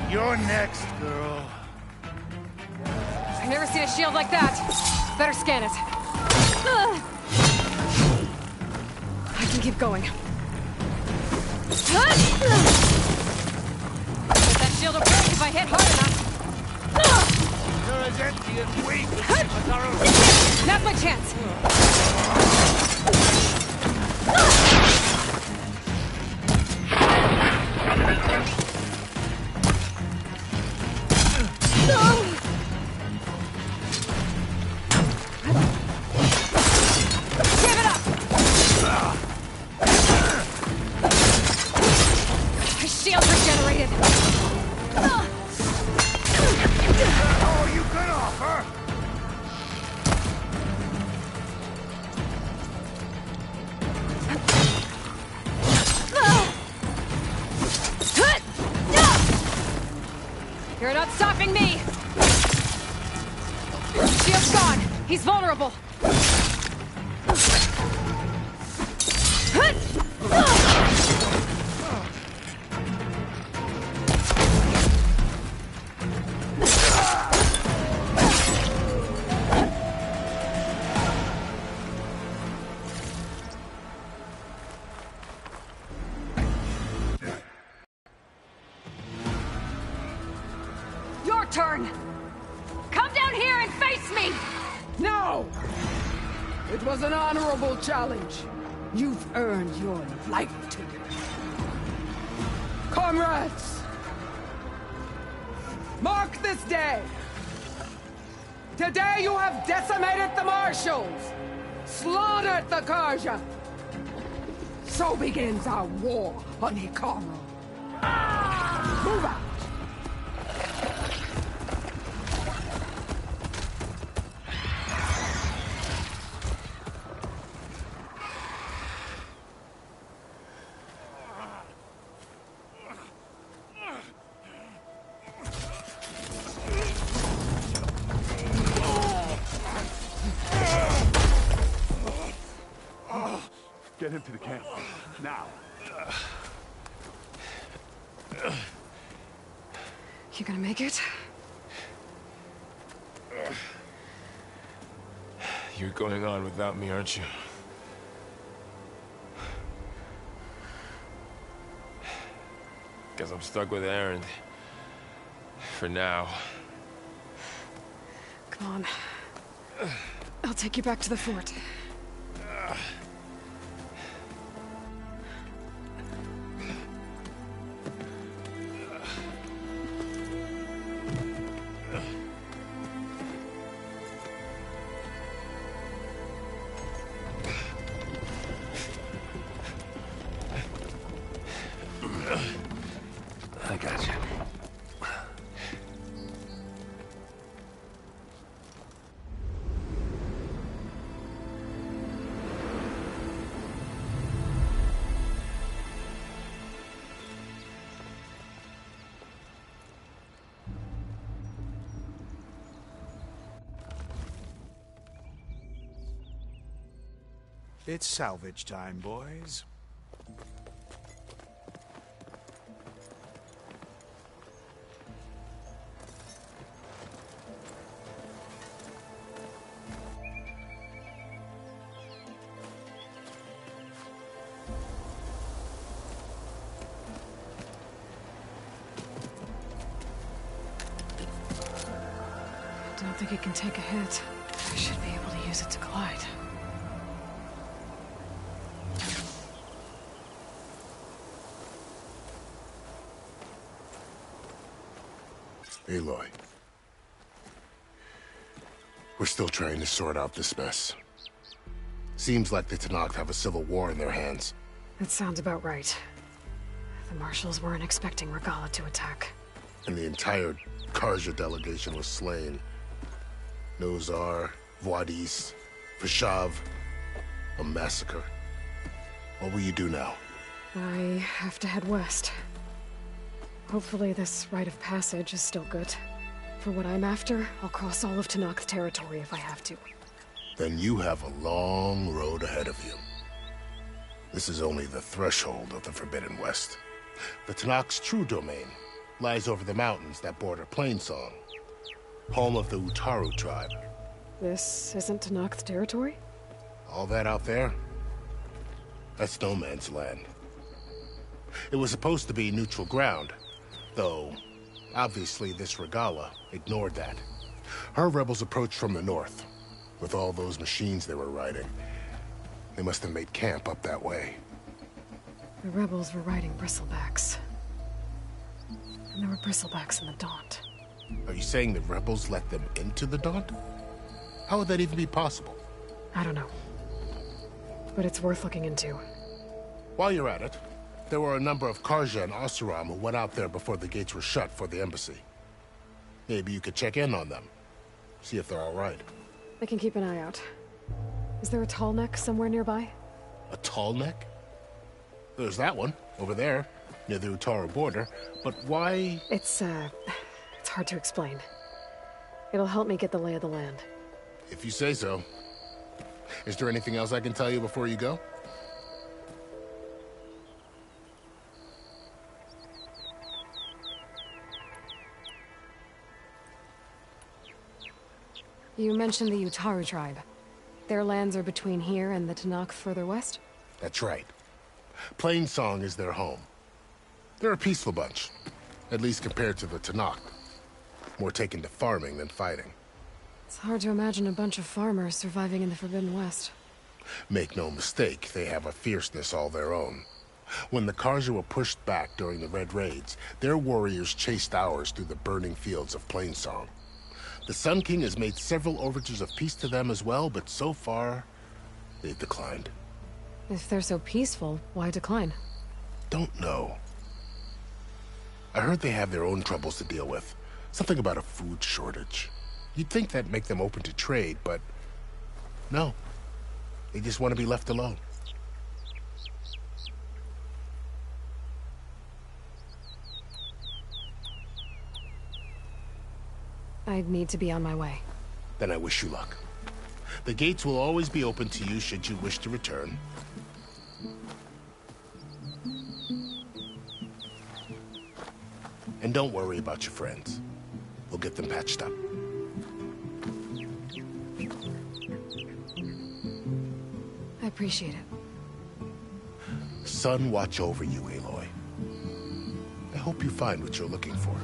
[SPEAKER 7] You're next, girl.
[SPEAKER 4] I've never seen a shield like that. Better scan it. I can keep going. But that shield will break if I hit hard enough.
[SPEAKER 1] as empty and weak as our own.
[SPEAKER 4] Now's my chance! Give it up! My shield regenerated!
[SPEAKER 1] All you can offer?
[SPEAKER 4] You're not stopping me! Shield's gone! He's vulnerable! Your turn! Come down here and face me!
[SPEAKER 18] No! It was an honorable challenge. You've earned your life today. Comrades! Mark this day! Today you have decimated the Marshals! Slaughtered the Karja! So begins our war on Hikaru. Move out!
[SPEAKER 11] Get him to the camp. Now.
[SPEAKER 4] You gonna make it?
[SPEAKER 13] You're going on without me, aren't you? Guess I'm stuck with Aaron. For now.
[SPEAKER 4] Come on. I'll take you back to the fort.
[SPEAKER 9] I got you.
[SPEAKER 7] It's salvage time, boys.
[SPEAKER 4] I don't think it can take a hit. I should be able to use it to glide.
[SPEAKER 10] Aloy. We're still trying to sort out this mess. Seems like the Tenakth have a civil war in their hands.
[SPEAKER 4] That sounds about right. The Marshals weren't expecting Regalla to attack.
[SPEAKER 10] And the entire Karja delegation was slain. Nozar, Vuadis, Vashav. A massacre. What will you do now?
[SPEAKER 4] I have to head west. Hopefully this rite of passage is still good. For what I'm after, I'll cross all of Tenakth territory if I have to.
[SPEAKER 10] Then you have a long road ahead of you. This is only the threshold of the Forbidden West. The Tenakth's true domain lies over the mountains that border Plainsong, home of the Utaru tribe.
[SPEAKER 4] This isn't Tenakth territory?
[SPEAKER 10] All that out there? That's no man's land. It was supposed to be neutral ground, though obviously this Regalla ignored that. Her rebels approached from the north. With all those machines they were riding, they must have made camp up that way.
[SPEAKER 4] The rebels were riding bristlebacks. And there were bristlebacks in the Daunt.
[SPEAKER 10] Are you saying the rebels let them into the Daunt? How would that even be possible?
[SPEAKER 4] I don't know. But it's worth looking into.
[SPEAKER 10] While you're at it, there were a number of Karja and Oseram who went out there before the gates were shut for the embassy. Maybe you could check in on them. See if they're all right.
[SPEAKER 4] I can keep an eye out. Is there a tall neck somewhere nearby?
[SPEAKER 10] A tall neck? There's that one, over there, near the Utaru border. But why?
[SPEAKER 4] It's hard to explain. It'll help me get the lay of the land.
[SPEAKER 10] If you say so. Is there anything else I can tell you before you go?
[SPEAKER 4] You mentioned the Utaru tribe. Their lands are between here and the Tenakth further west?
[SPEAKER 10] That's right. Plainsong is their home. They're a peaceful bunch, at least compared to the Tenakth. More taken to farming than fighting.
[SPEAKER 4] It's hard to imagine a bunch of farmers surviving in the Forbidden West.
[SPEAKER 10] Make no mistake, they have a fierceness all their own. When the Karja were pushed back during the Red Raids, their warriors chased ours through the burning fields of Plainsong. The Sun King has made several overtures of peace to them as well, but so far, they've declined.
[SPEAKER 4] If they're so peaceful, why decline?
[SPEAKER 10] Don't know. I heard they have their own troubles to deal with. Something about a food shortage. You'd think that'd make them open to trade, but no. They just want to be left alone.
[SPEAKER 4] I'd need to be on my way.
[SPEAKER 10] Then I wish you luck. The gates will always be open to you should you wish to return. And don't worry about your friends. We'll get them patched up.
[SPEAKER 4] I appreciate it.
[SPEAKER 10] Sun watch over you, Aloy. I hope you find what you're looking for.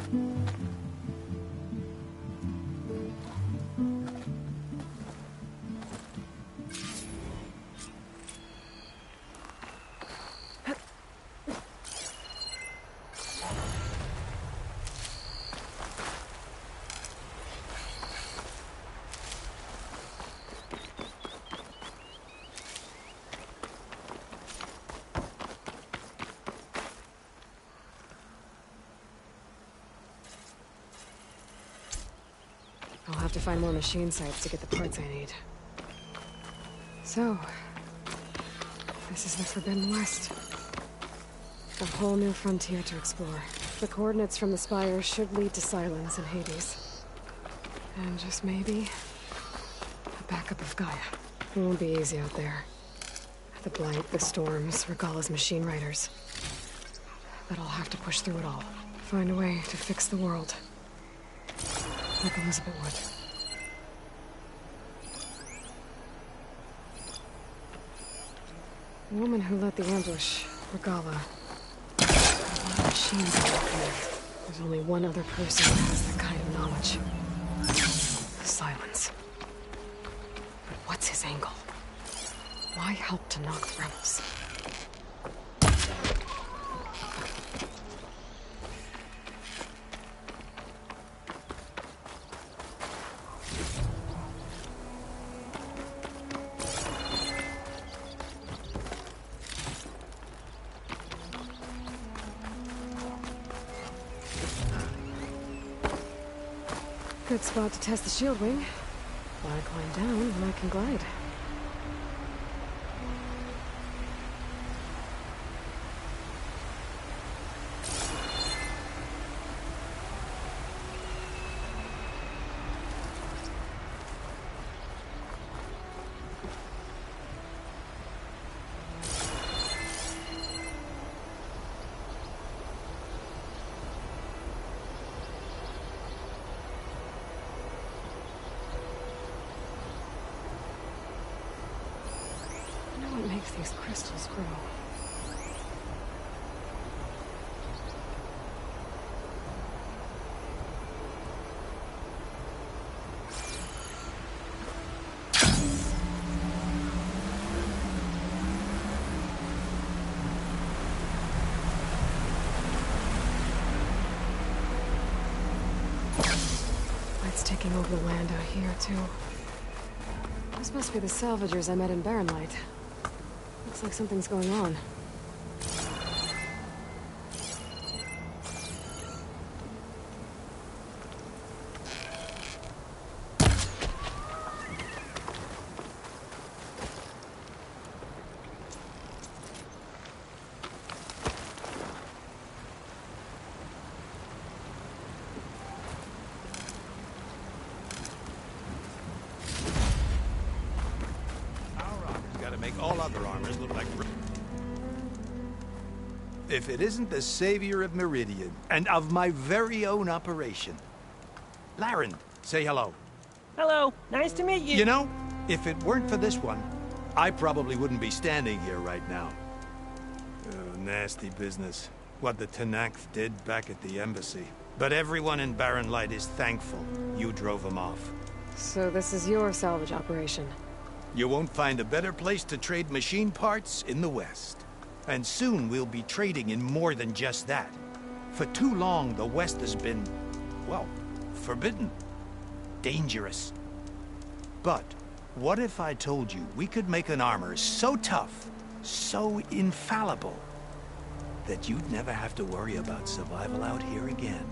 [SPEAKER 4] I'll have to find more machine sites to get the parts I need. So, this is the Forbidden West. A whole new frontier to explore. The coordinates from the spire should lead to Silence and Hades. And just maybe, a backup of Gaia. It won't be easy out there. The Blight, the Storms, Regalla's machine riders. But I'll have to push through it all. Find a way to fix the world. Like Elizabeth would. The woman who led the ambush, Regalla. A lot of machines out there. There's only one other person who has that kind of knowledge. Silence. But what's his angle? Why help Tenakth rebels? Good spot to test the shield wing. Why climb down when I can glide? What makes these crystals grow? taking over the land out here, too. This must be the salvagers I met in Barren Light. Looks like something's going on.
[SPEAKER 7] Make all other armors look like... If it isn't the savior of Meridian, and of my very own operation. Laren, say hello.
[SPEAKER 19] Hello, nice to meet you.
[SPEAKER 7] You know, if it weren't for this one, I probably wouldn't be standing here right now. Oh, nasty business. What the Tenakth did back at the embassy. But everyone in Barren Light is thankful you drove them off.
[SPEAKER 4] So this is your salvage operation?
[SPEAKER 7] You won't find a better place to trade machine parts in the West. And soon we'll be trading in more than just that. For too long, the West has been, well, forbidden. Dangerous. But what if I told you we could make an armor so tough, so infallible, that you'd never have to worry about survival out here again?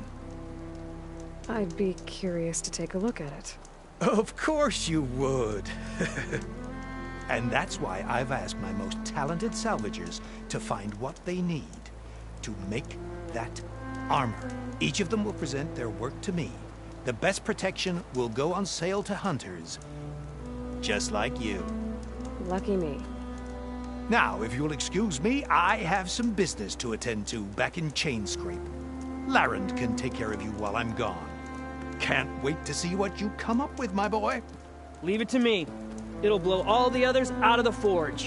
[SPEAKER 4] I'd be curious to take a look at it.
[SPEAKER 7] Of course you would. And that's why I've asked my most talented salvagers to find what they need to make that armor. Each of them will present their work to me. The best protection will go on sale to hunters, just like you.
[SPEAKER 4] Lucky me.
[SPEAKER 7] Now, if you'll excuse me, I have some business to attend to back in Chainscrape. Laren can take care of you while I'm gone. Can't wait to see what you come up with, my boy.
[SPEAKER 19] Leave it to me. It'll blow all the others out of the forge.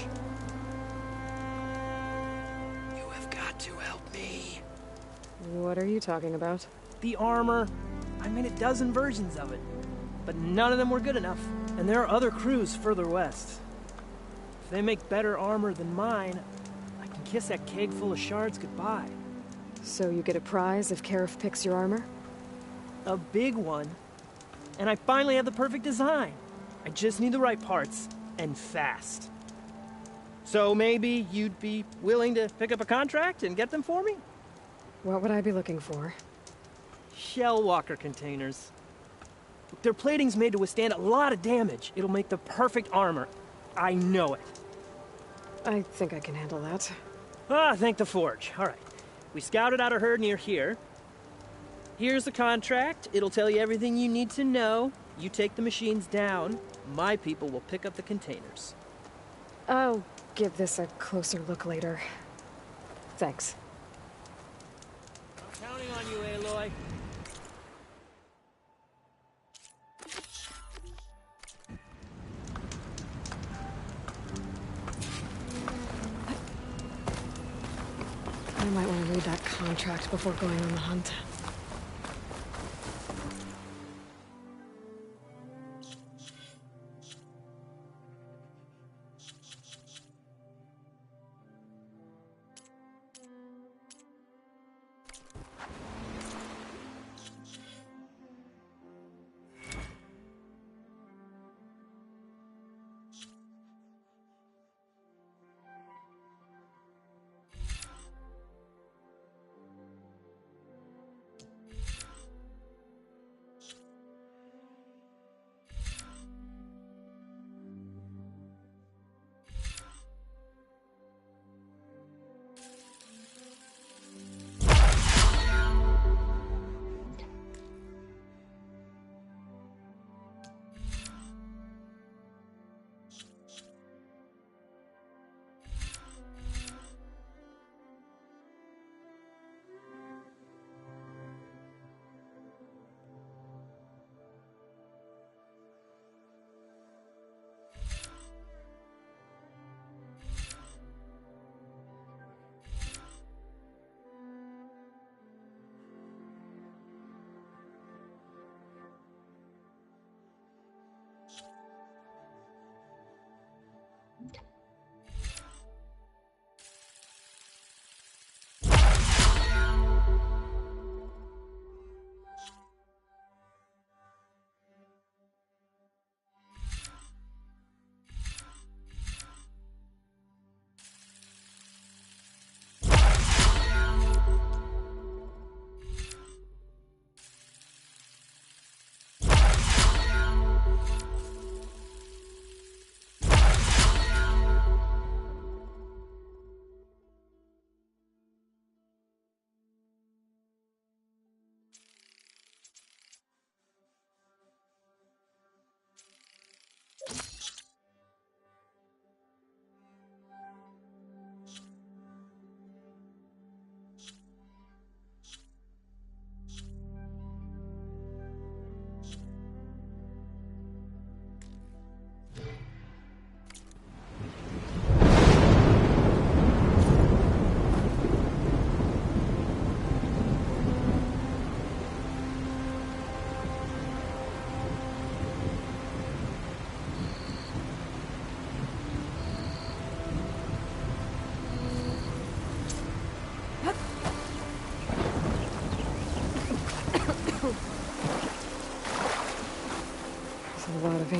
[SPEAKER 7] You have got to help me.
[SPEAKER 4] What are you talking about?
[SPEAKER 19] The armor. I made a dozen versions of it, but none of them were good enough. And there are other crews further west. If they make better armor than mine, I can kiss that keg full of shards goodbye.
[SPEAKER 4] So you get a prize if Karif picks your armor?
[SPEAKER 19] A big one. And I finally have the perfect design. I just need the right parts, and fast. So maybe you'd be willing to pick up a contract and get them for me?
[SPEAKER 4] What would I be looking for?
[SPEAKER 19] Shell walker containers. Their plating's made to withstand a lot of damage. It'll make the perfect armor. I know it.
[SPEAKER 4] I think I can handle that.
[SPEAKER 19] Ah, thank the forge. All right. We scouted out a herd near here. Here's the contract. It'll tell you everything you need to know. You take the machines down. My people will pick up the containers.
[SPEAKER 4] I'll give this a closer look later. Thanks.
[SPEAKER 19] I'm counting on you, Aloy.
[SPEAKER 4] I might want to read that contract before going on the hunt.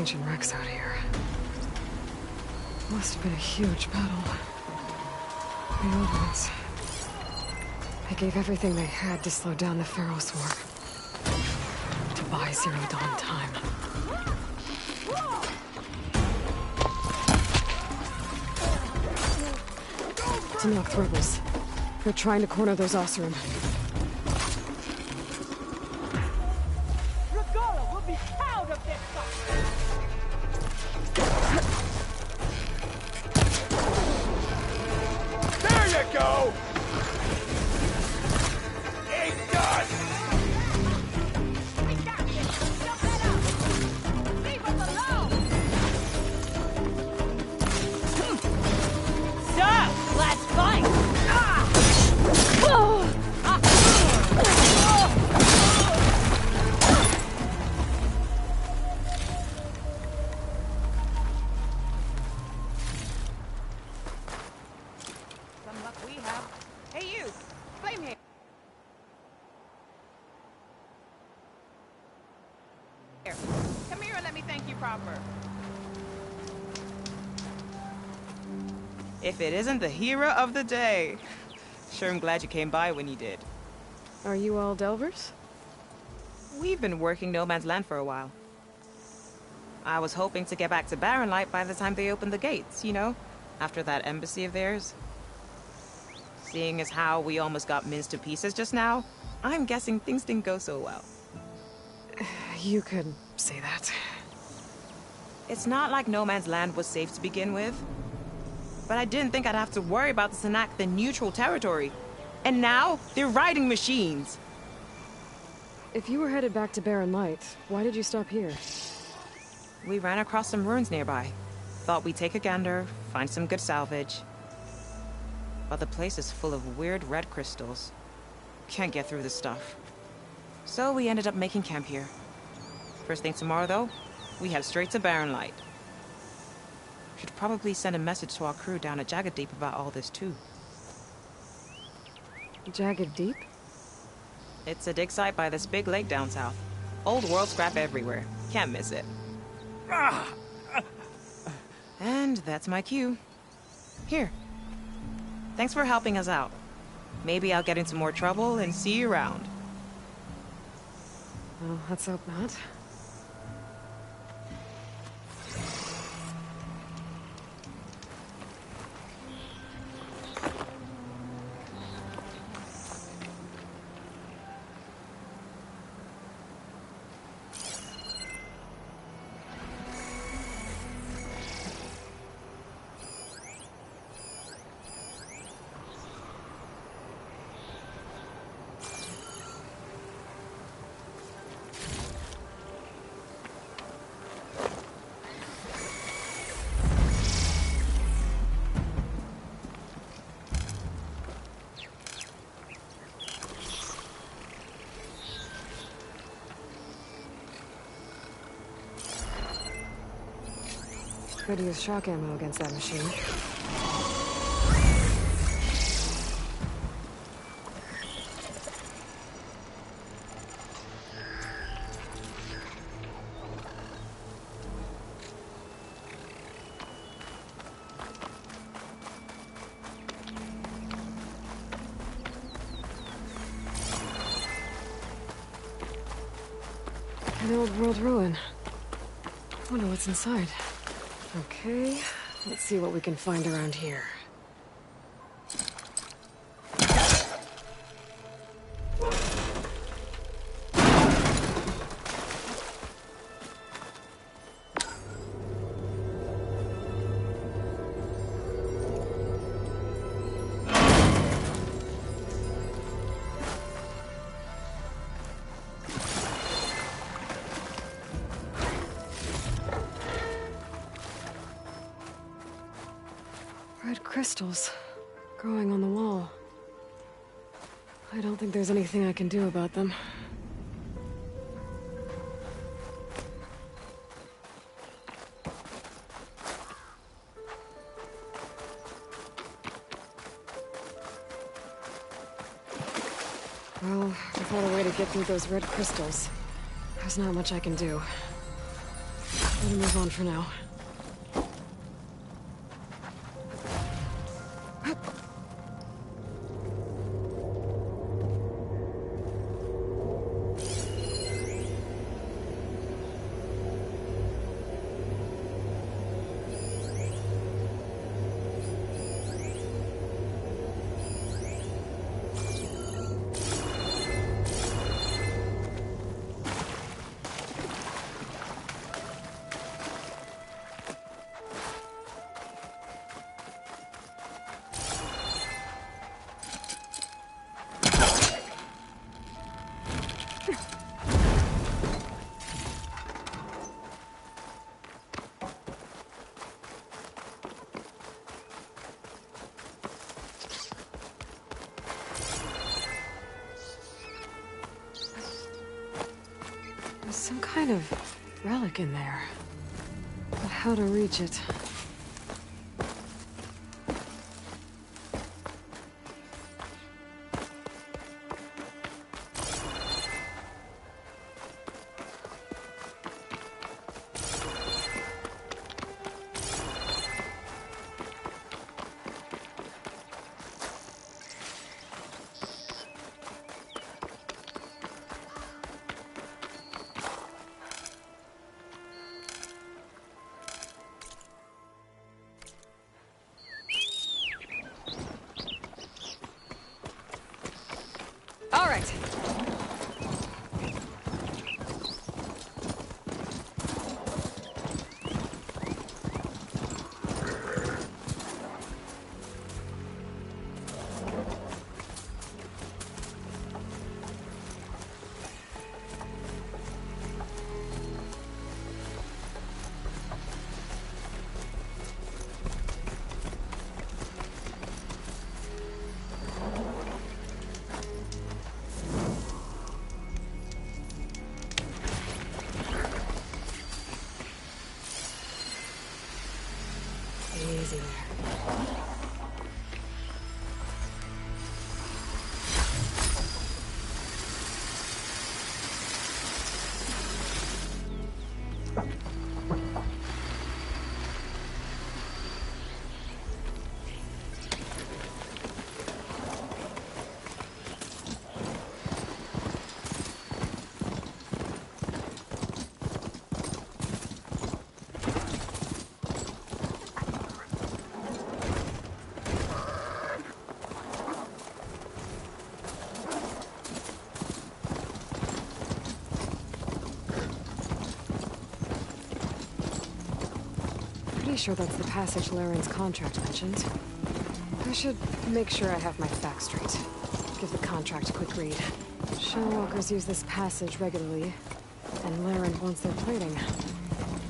[SPEAKER 4] ancient wrecks out here. Must have been a huge battle. The old ones. They gave everything they had to slow down the Pharaoh's war. To buy Zero Dawn time. Tenakth rebels. They're trying to corner those Oseram.
[SPEAKER 18] Regalla will be proud of this son.
[SPEAKER 1] There you go! Ain't done!
[SPEAKER 18] We got this! Jump that up! Leave us alone! Stop! Let's fight! Some luck we have. Hey you! Flame here! Come here and let me thank you proper. If it isn't the hero of the day. Sure am glad you came by when you did.
[SPEAKER 4] Are you all Delvers?
[SPEAKER 18] We've been working No Man's Land for a while. I was hoping to get back to Barrenlight by the time they opened the gates, you know? After that embassy of theirs. Seeing as how we almost got minced to pieces just now, I'm guessing things didn't go so well.
[SPEAKER 4] You could say that.
[SPEAKER 18] It's not like No Man's Land was safe to begin with. But I didn't think I'd have to worry about the Tenakth in neutral territory. And now, they're riding machines.
[SPEAKER 4] If you were headed back to Barrenlight, why did you stop here?
[SPEAKER 18] We ran across some ruins nearby. Thought we'd take a gander, find some good salvage. But the place is full of weird red crystals. Can't get through this stuff. So we ended up making camp here. First thing tomorrow, though, we head straight to Barrenlight. Should probably send a message to our crew down at Jagged Deep about all this, too.
[SPEAKER 4] Jagged Deep?
[SPEAKER 18] It's a dig site by this big lake down south. Old world scrap everywhere. Can't miss it. And that's my cue. Here. Thanks for helping us out. Maybe I'll get into more trouble and see you around.
[SPEAKER 4] Well, let's hope not. Could use shock ammo against that machine. An old world ruin. Wonder what's inside. Okay, let's see what we can find around here. Red crystals growing on the wall. I don't think there's anything I can do about them. Well, without a way to get through those red crystals, there's not much I can do. Better move on for now. There's some kind of relic in there. But how to reach it? All right. Easy there. Pretty sure that's the passage Laren's contract mentioned. I should make sure I have my facts straight. Give the contract a quick read. Shellwalkers use this passage regularly, and Laren wants their plating.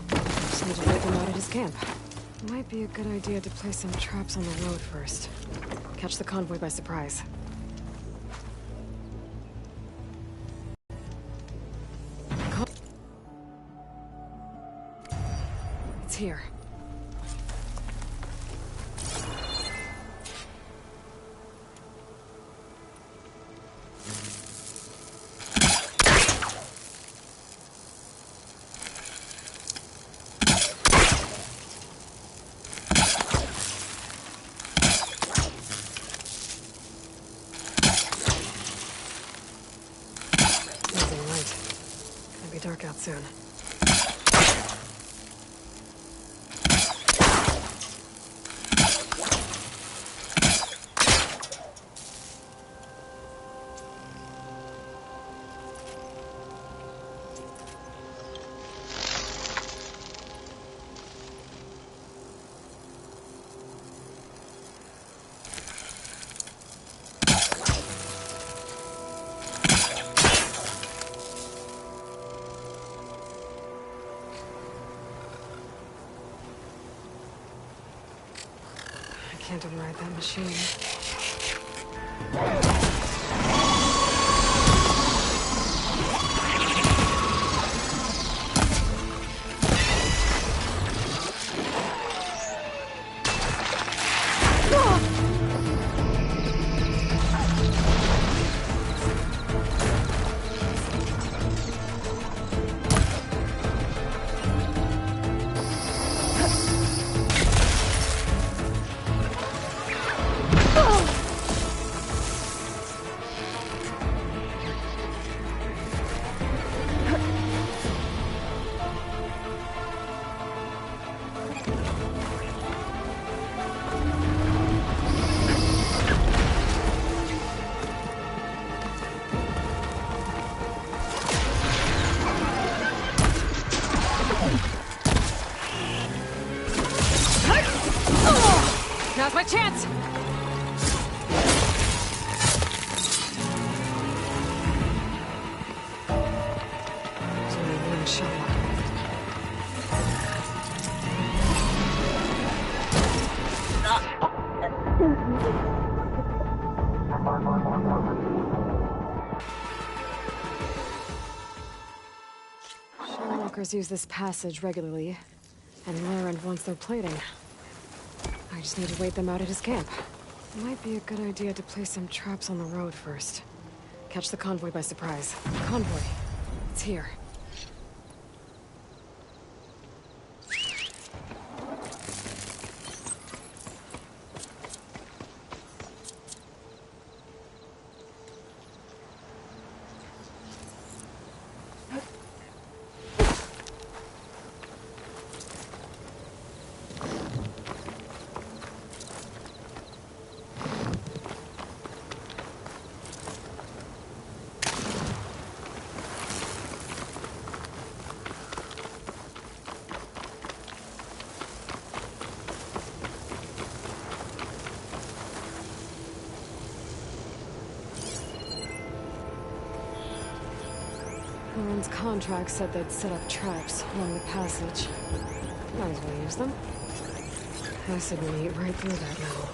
[SPEAKER 4] Just need to wait them out at his camp. Might be a good idea to place some traps on the road first. Catch the convoy by surprise. It's here. Dark out soon. Can't override that machine. Shellwalkers use this passage regularly, and Larend wants their plating. I just need to wait them out at his camp. Might be a good idea to place some traps on the road first. Catch the convoy by surprise. Convoy. It's here. Warren's contract said they'd set up traps along the passage. Might as well use them. Acid will eat right through that now.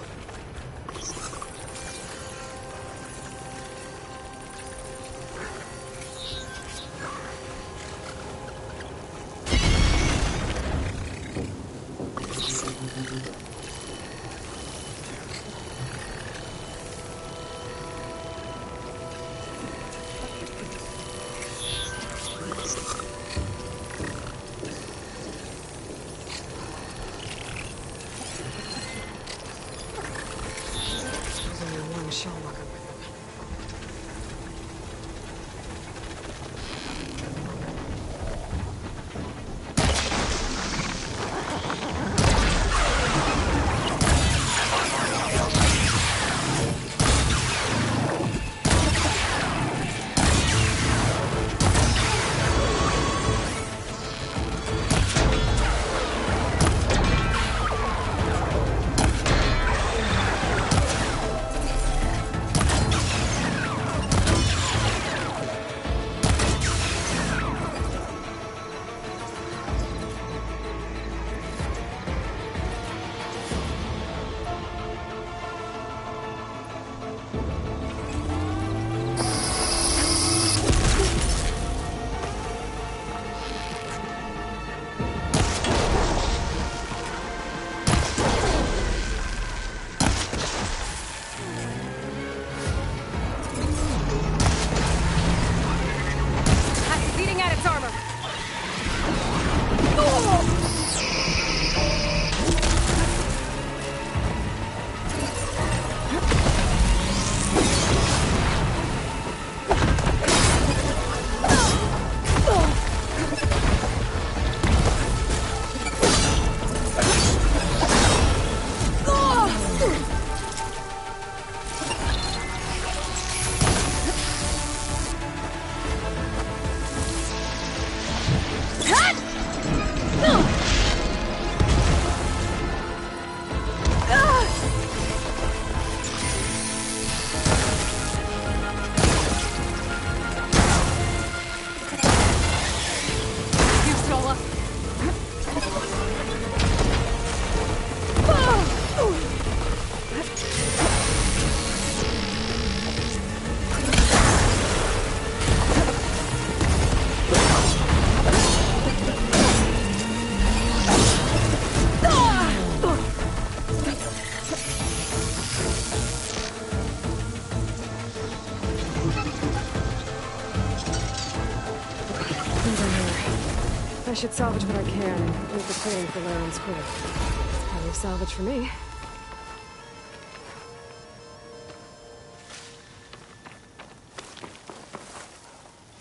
[SPEAKER 4] I should salvage what I can and complete the plating for Larend's crew. Plenty of salvage for me.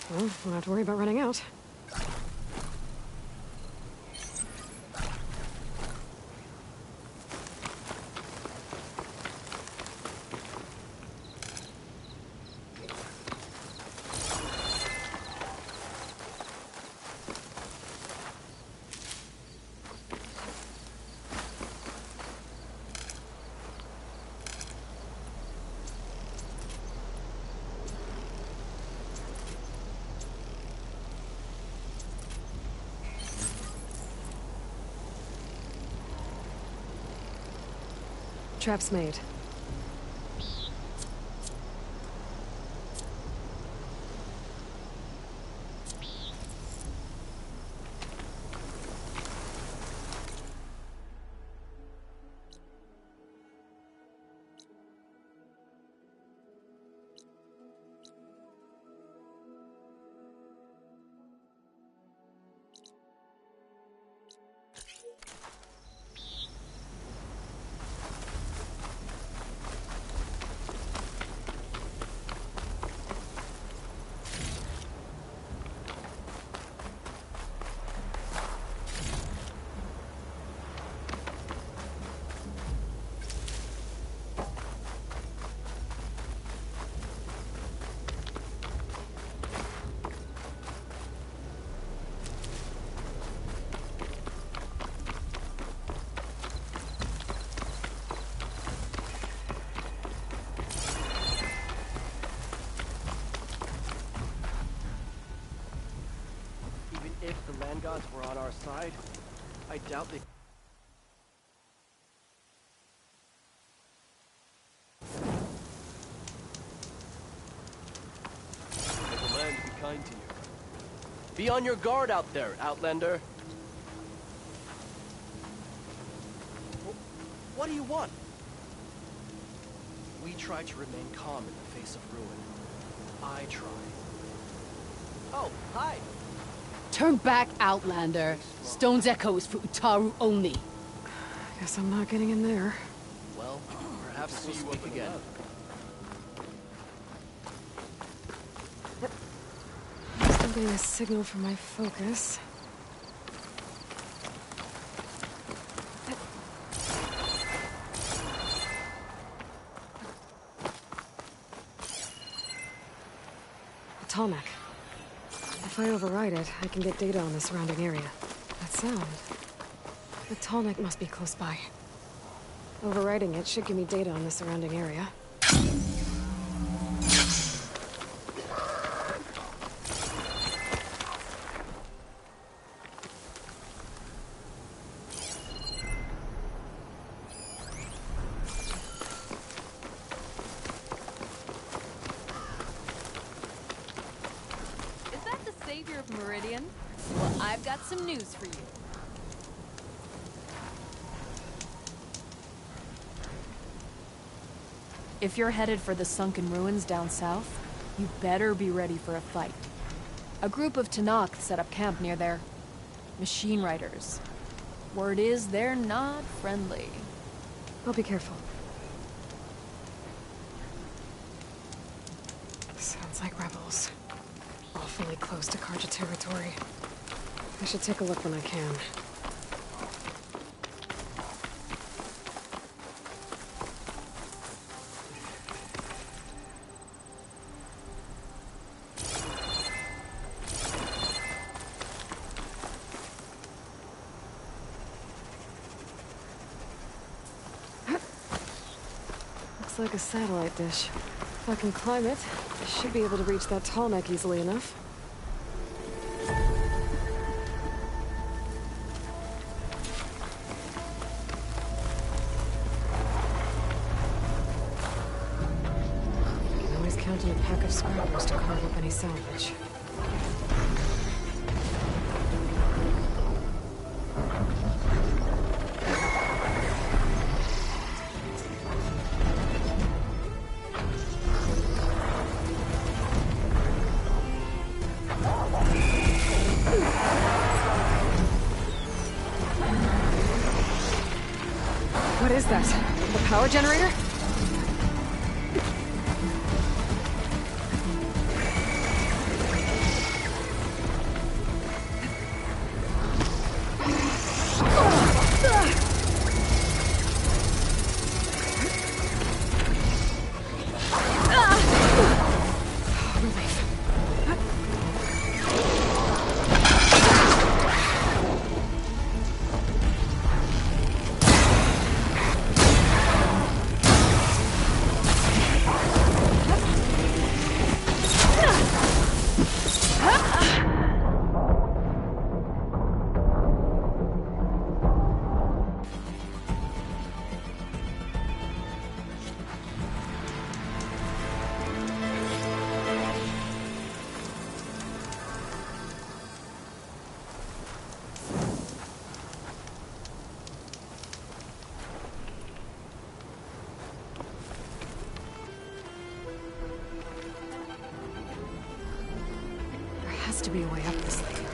[SPEAKER 4] Well, won't have to worry about running out. Traps made.
[SPEAKER 20] land gods were on our side, I doubt they... May the land be kind to you. Be on your guard out there, Outlander. What do you want? We try to remain calm in the face of ruin. I try. Oh, hi.
[SPEAKER 21] Turn back, Outlander. Stone's Echo is for Utaru only.
[SPEAKER 4] Guess I'm not getting in there.
[SPEAKER 20] Well, perhaps we'll speak again.
[SPEAKER 4] Still getting a signal from my focus. Tallneck. If I override it, I can get data on the surrounding area. That sound. The Tallneck must be close by. Overriding it should give me data on the surrounding area.
[SPEAKER 22] Savior of Meridian? Well, I've got some news for you. If you're headed for the sunken ruins down south, you better be ready for a fight. A group of Tenakth set up camp near there. Machine riders. Word is they're not friendly.
[SPEAKER 4] I'll be careful. Sounds like rebels. Awfully close to Carja territory. I should take a look when I can. Looks like a satellite dish. If I can climb it, I should be able to reach that Tallneck easily enough. I can always count on a pack of scrappers to carve up any salvage. What is that? The power generator? Has to be a way up this thing.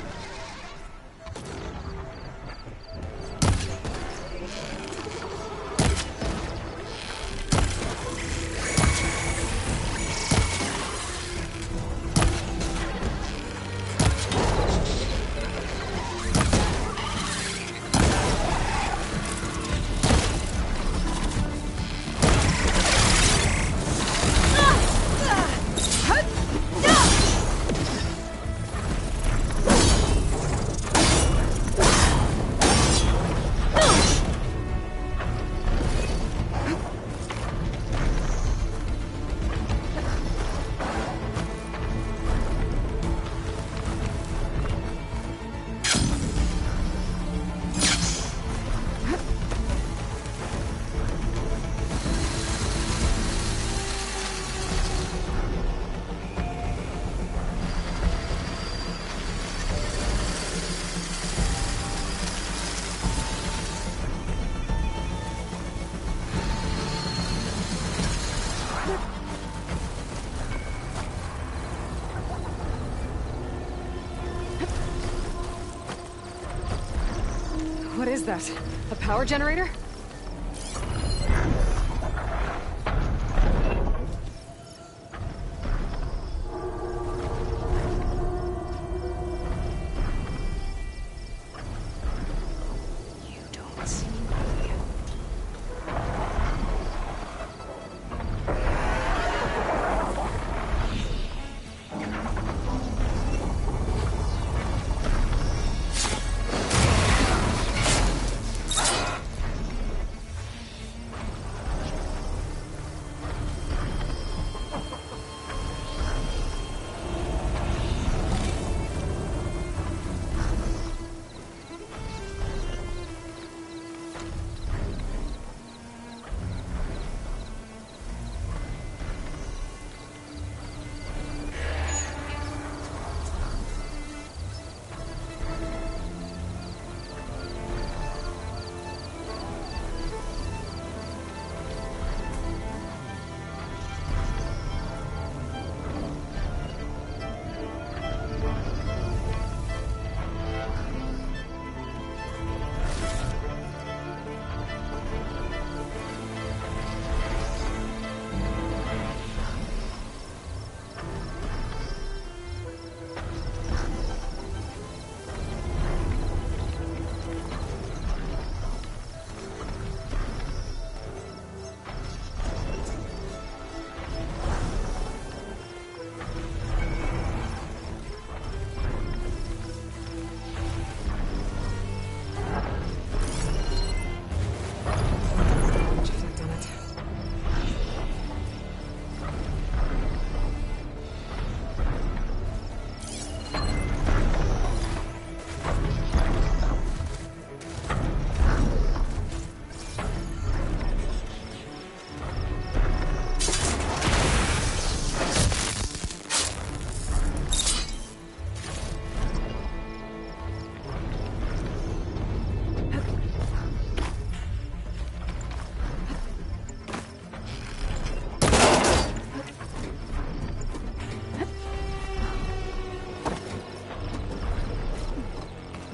[SPEAKER 4] What is that? A power generator?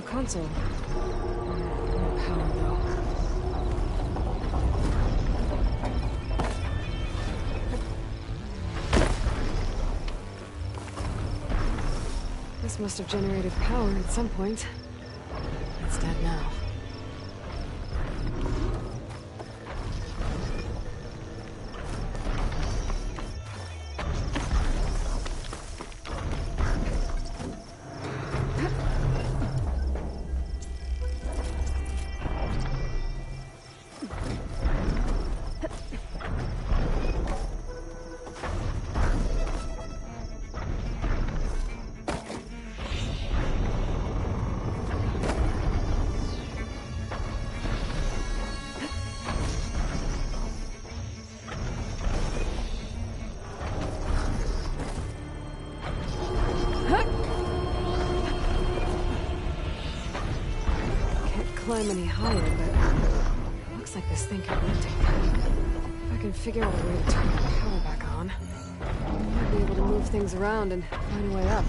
[SPEAKER 4] Console. No power, though. This must have generated power at some point. It's dead now. Climb any higher, but it looks like this thing can rotate. If I can figure out a way to turn the power back on, I might be able to move things around and find a way up.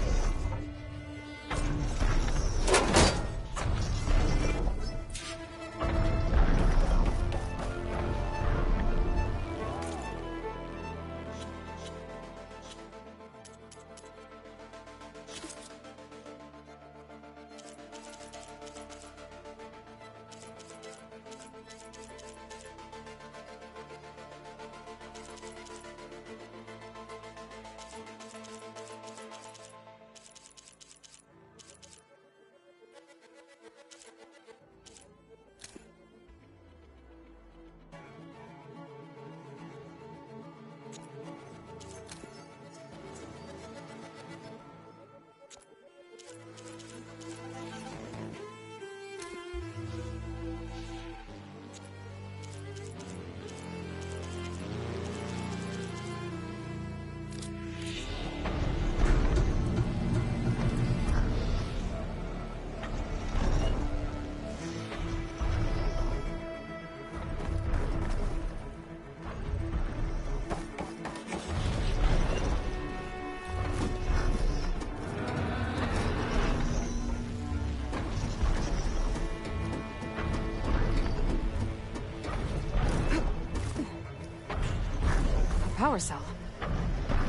[SPEAKER 4] power cell.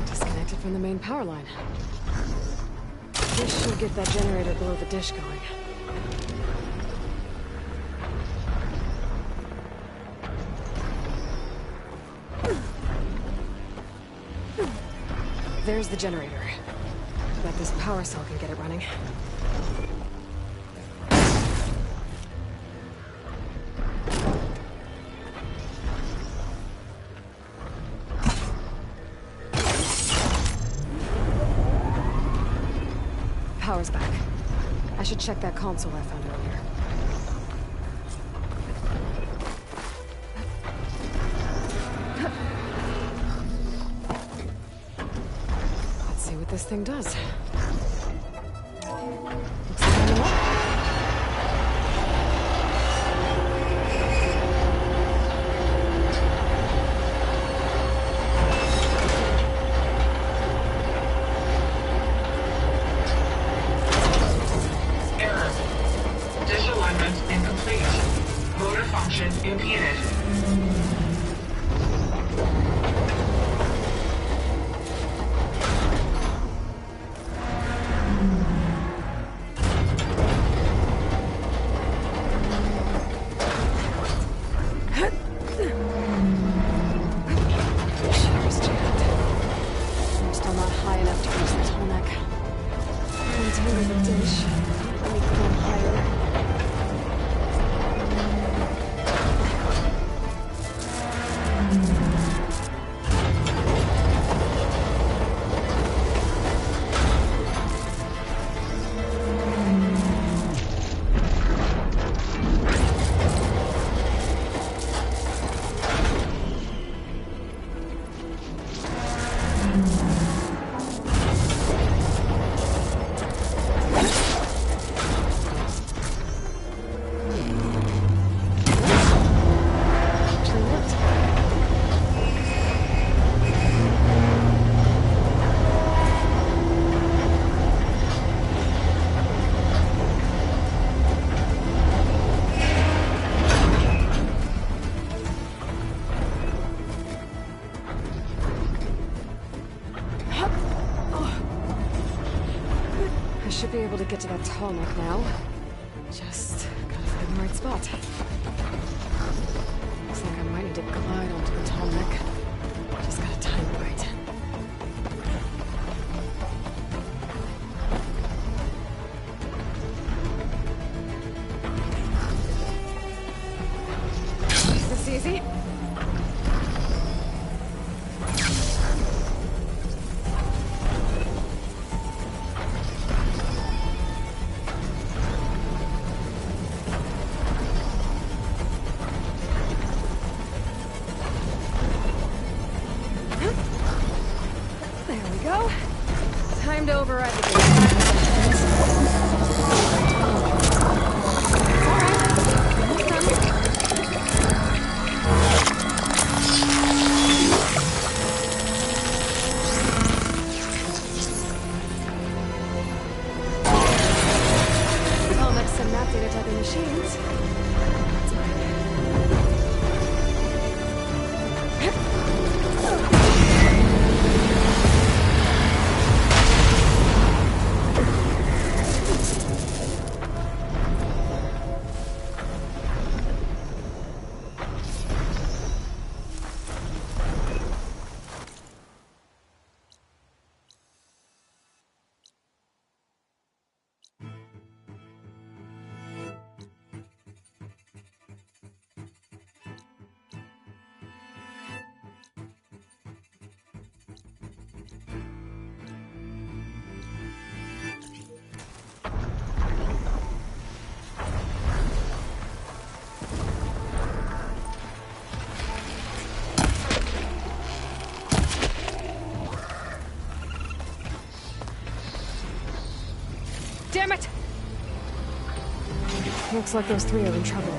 [SPEAKER 4] Disconnected from the main power line. This should get that generator below the dish going. There's the generator. Bet this power cell can get it running. Power's back. I should check that console I found earlier. Let's see what this thing does. Looks like I'm alive.
[SPEAKER 2] Impeded.
[SPEAKER 4] Shear's jammed. I'm still not high enough to reach the tallneck. Maintain the dish. Let me climb higher. Should be able to get to that tallneck now. Just gotta find the right spot. Looks like I might need to glide onto the tallneck. Just gotta time it right. Is this easy? Time to override the gate. I'll make some map data typing machines. That's mine. Damn it! Looks like those three are in trouble.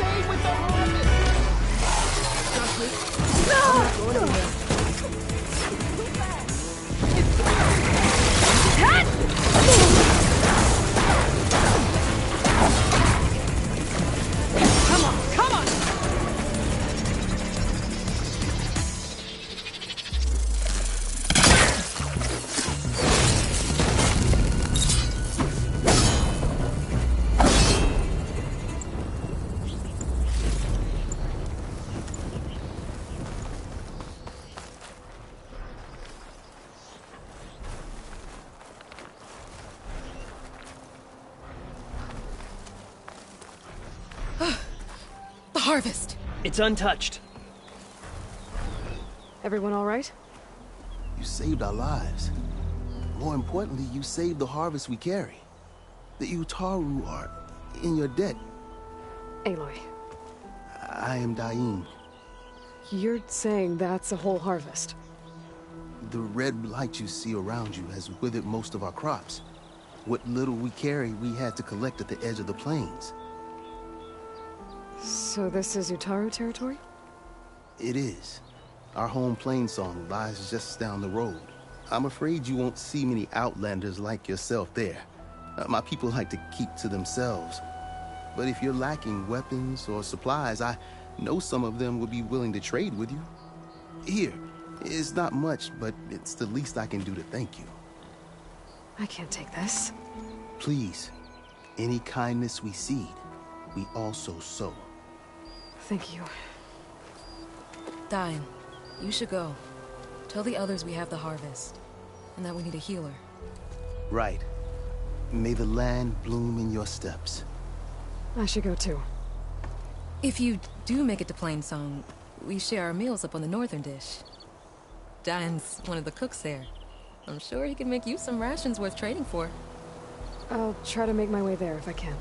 [SPEAKER 18] Stay with the harvest!
[SPEAKER 19] Come on, come on!
[SPEAKER 21] The harvest!
[SPEAKER 19] It's untouched.
[SPEAKER 4] Everyone all right?
[SPEAKER 5] You saved our lives. More importantly, you saved the harvest we carry. The Utaru are in your debt.
[SPEAKER 4] Aloy,
[SPEAKER 5] I am Dain.
[SPEAKER 4] you're saying that's a whole harvest?
[SPEAKER 5] The red blight you see around you has withered most of our crops. What little we carry, we had to collect at the edge of the plains.
[SPEAKER 4] So this is Utaru territory?
[SPEAKER 5] It is. Our home Plainsong lies just down the road. I'm afraid you won't see many outlanders like yourself there. My people like to keep to themselves. But if you're lacking weapons or supplies, I know some of them would be willing to trade with you. Here, it's not much, but it's the least I can do to thank you.
[SPEAKER 4] I can't take this.
[SPEAKER 5] Please, any kindness we seed, we also sow.
[SPEAKER 4] Thank you.
[SPEAKER 8] Dain, you should go. Tell the others we have the harvest, and that we need a healer.
[SPEAKER 5] Right. May the land bloom in your steps.
[SPEAKER 4] I should go too.
[SPEAKER 8] If you do make it to Plainsong, we share our meals up on the northern dish. Dain's one of the cooks there. I'm sure he can make you some rations worth trading for.
[SPEAKER 4] I'll try to make my way there if I can.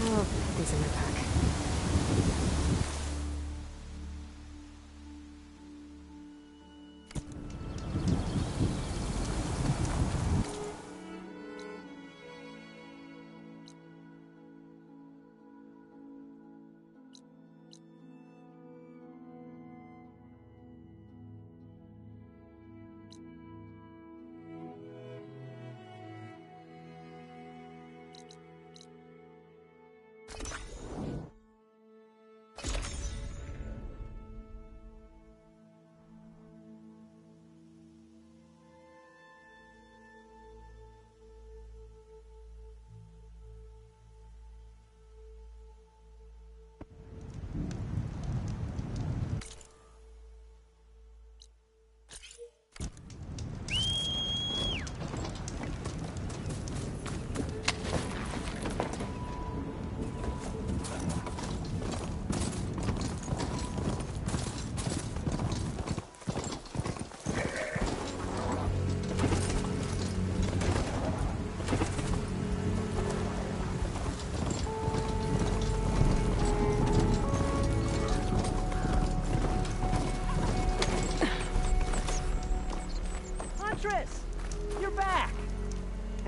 [SPEAKER 4] I'll put these in my pack.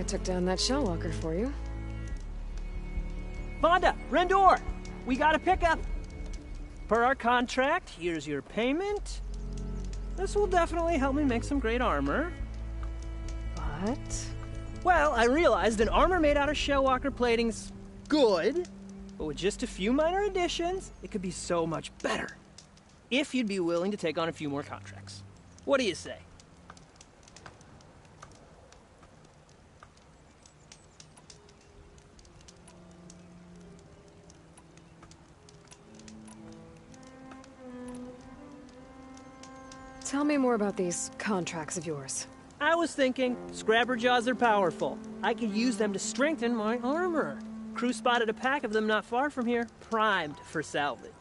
[SPEAKER 4] took down that Shellwalker for you.
[SPEAKER 19] Vonda! Rendor! We got a pickup! Per our contract, here's your payment. This will definitely help me make some great armor.
[SPEAKER 4] But?
[SPEAKER 19] Well, I realized an armor made out of Shellwalker plating's good, but with just a few minor additions, it could be so much better. If you'd be willing to take on a few more contracts. What do you say?
[SPEAKER 4] Tell me more about these contracts of yours.
[SPEAKER 19] I was thinking, Scrabber Jaws are powerful. I could use them to strengthen my armor. Crew spotted a pack of them not far from here, primed for salvage.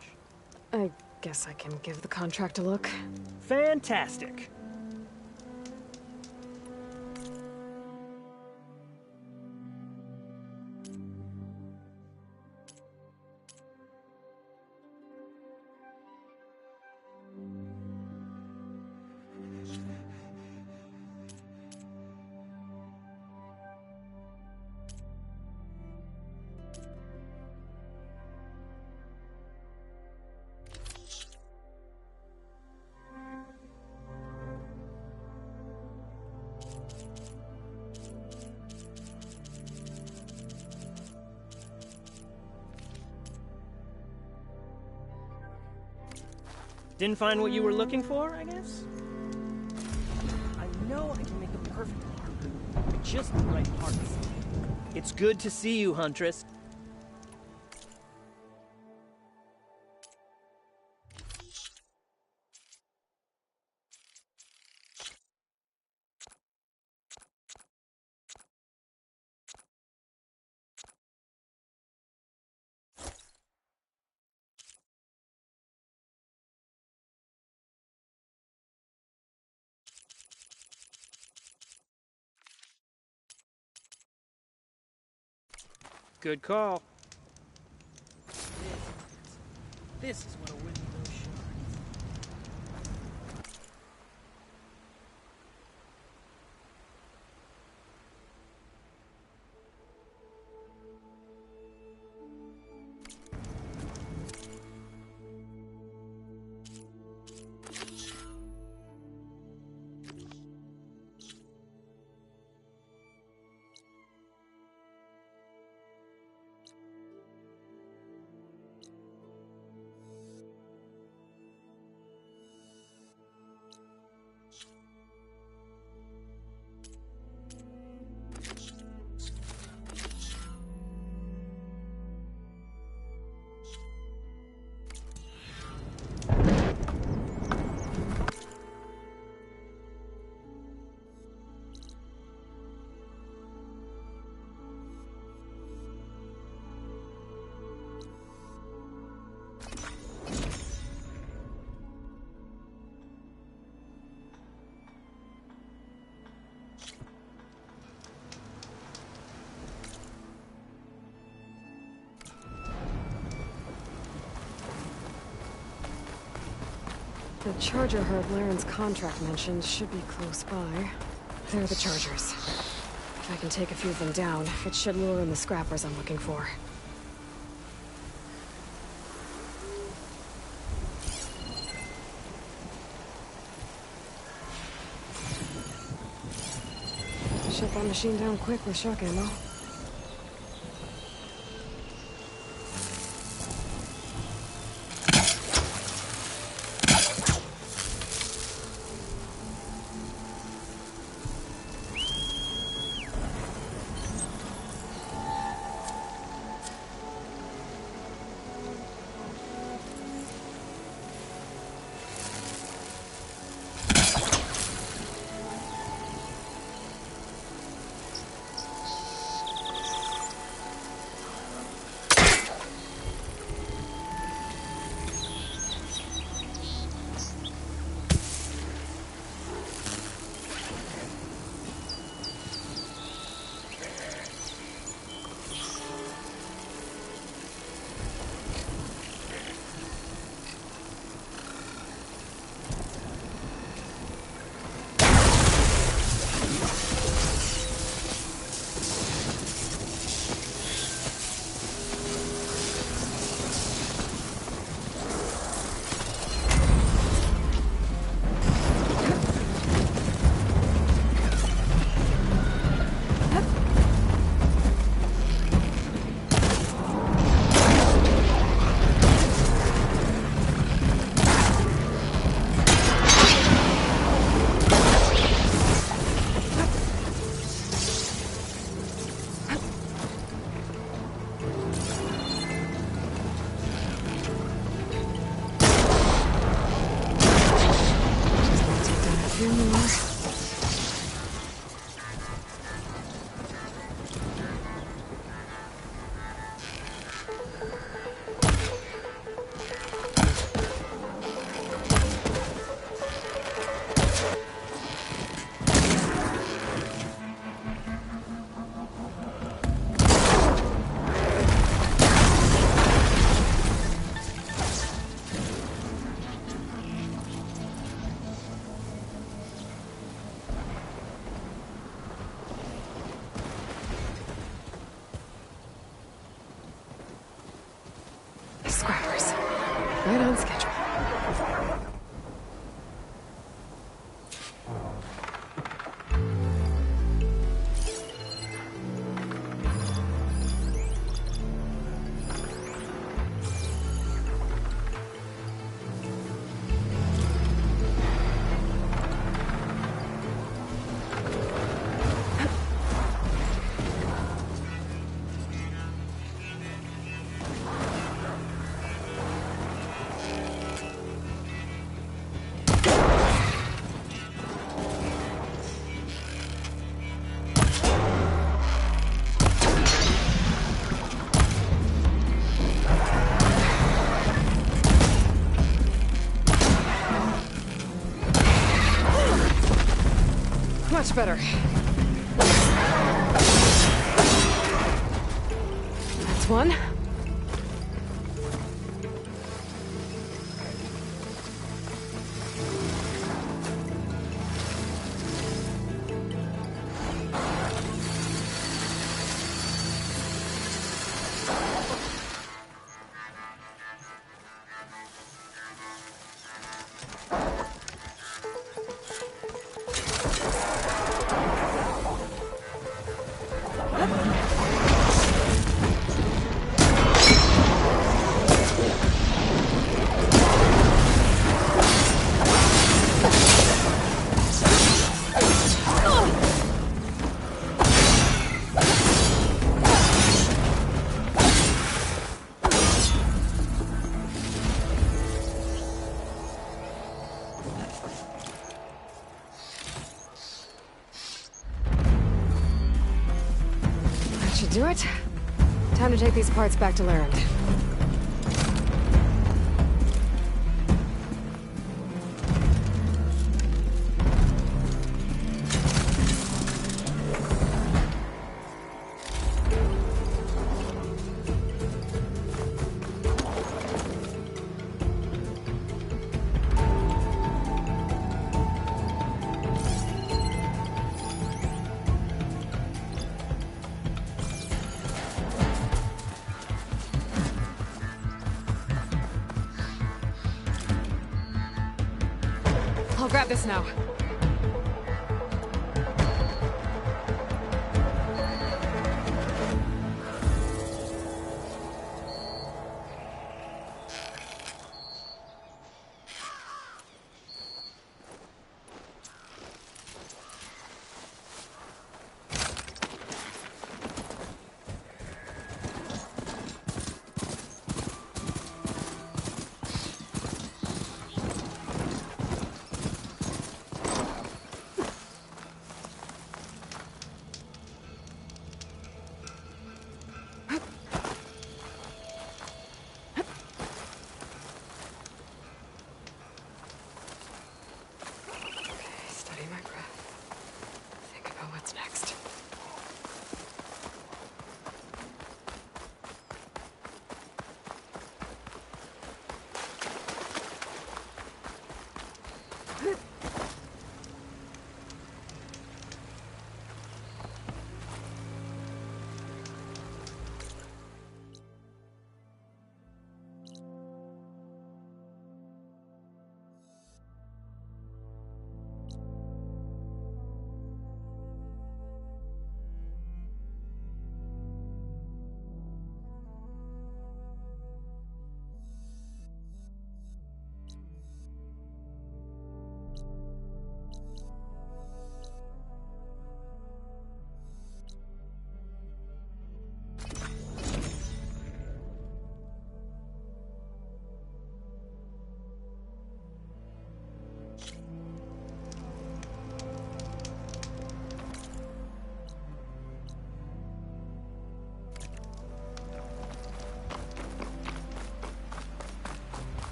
[SPEAKER 4] I guess I can give the contract a look.
[SPEAKER 19] Fantastic. Didn't find what you were looking for, I guess? I know I can make a perfect armor with just the right parts. It's good to see you, Huntress. Good call. This is what a win those shards.
[SPEAKER 4] The Charger herd Laren's contract mentioned should be close by. They're the Chargers. If I can take a few of them down, it should lure in the scrappers I'm looking for. Shut that machine down quick with shock ammo. Right on schedule. Much better. That's one. Should do it. Time to take these parts back to Larend. I'll grab this now.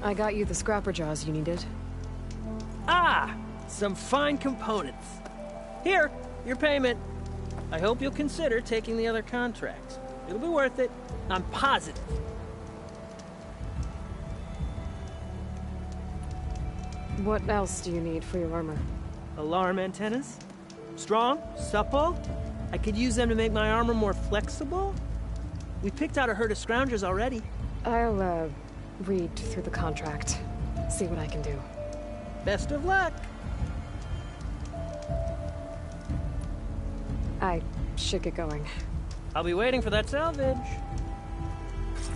[SPEAKER 4] I got you the scrapper jaws you needed.
[SPEAKER 19] Ah! Some fine components. Here, your payment. I hope you'll consider taking the other contracts. It'll be worth it. I'm positive.
[SPEAKER 4] What else do you need for your armor?
[SPEAKER 19] Alarm antennas? Strong? Supple? I could use them to make my armor more flexible? We picked out a herd of scroungers already.
[SPEAKER 4] I'll, read through the contract. See what I can do.
[SPEAKER 19] Best of luck!
[SPEAKER 4] I should get going.
[SPEAKER 19] I'll be waiting for that salvage. So,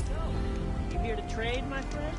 [SPEAKER 19] you here to trade, my friend?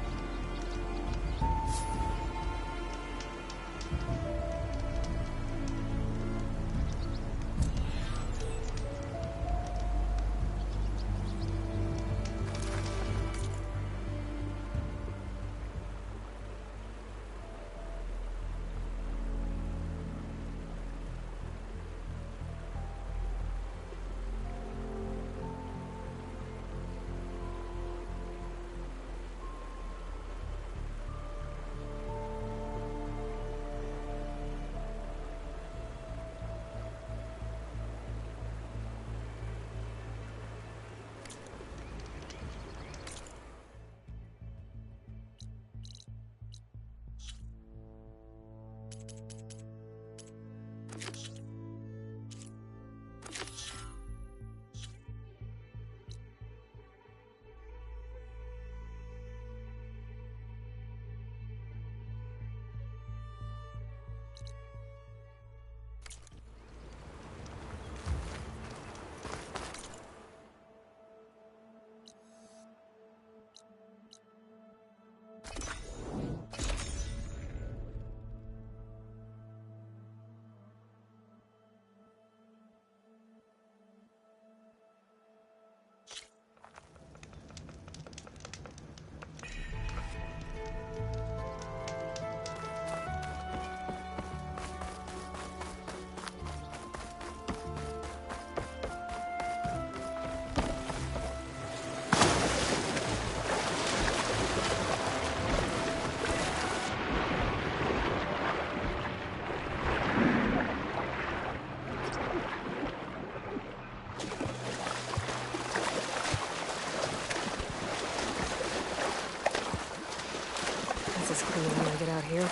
[SPEAKER 4] Get out here.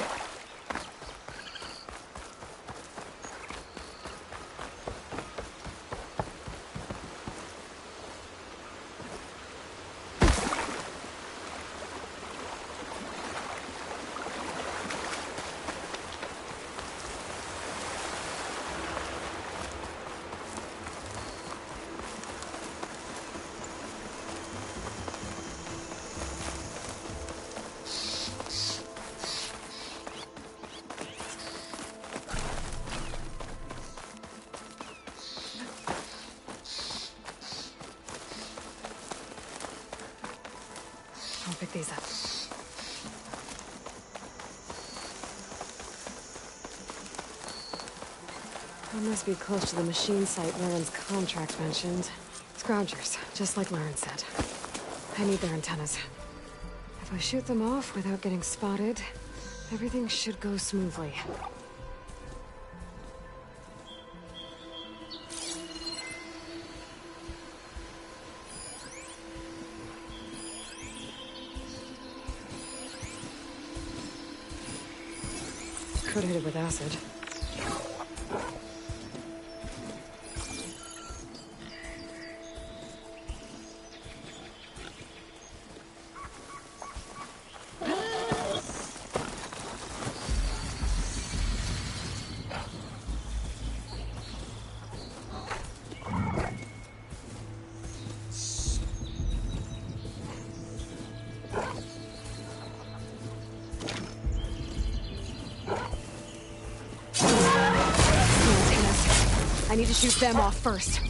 [SPEAKER 4] I'll pick these up. I must be close to the machine site Lauren's contract mentioned. Scroungers, just like Lauren said. I need their antennas. If I shoot them off without getting spotted, everything should go smoothly. Could hit it with acid. I need to shoot them off first.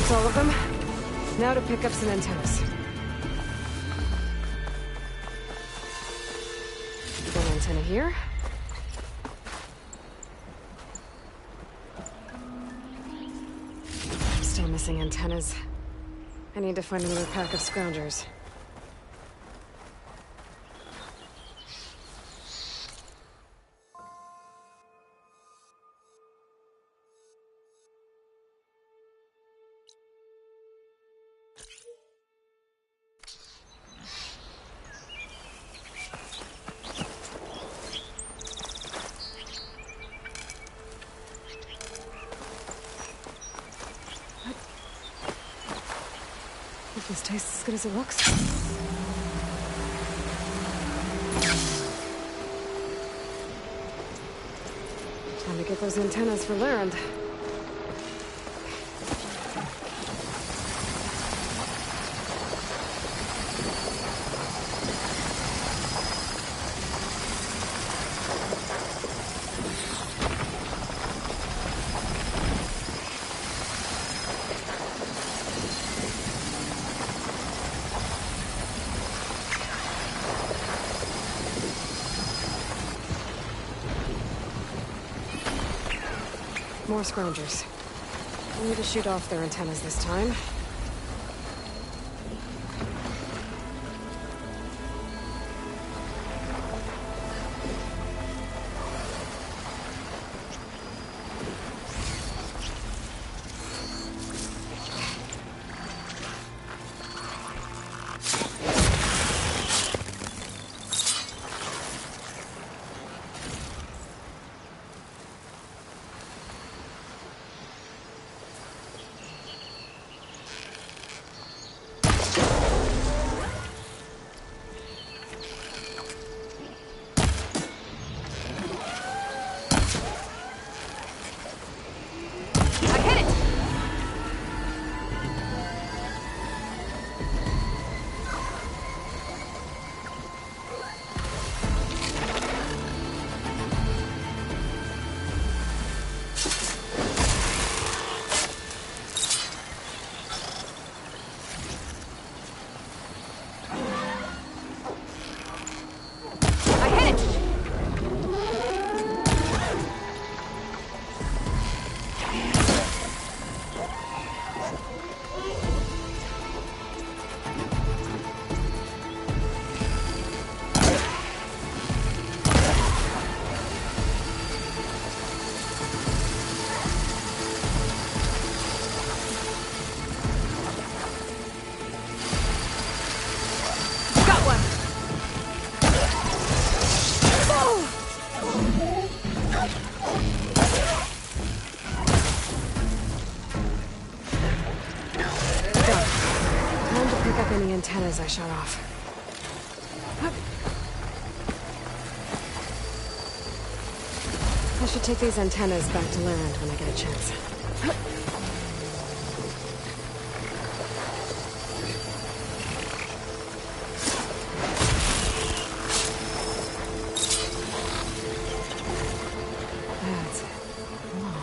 [SPEAKER 4] That's all of them. Now to pick up some antennas. One antenna here. Still missing antennas. I need to find another pack of scroungers. This tastes as good as it looks. Time to get those antennas for Larend. More scroungers. I need to shoot off their antennas this time. Antennas I shot off. I should take these antennas back to Larend when I get a chance. That's it. Come on.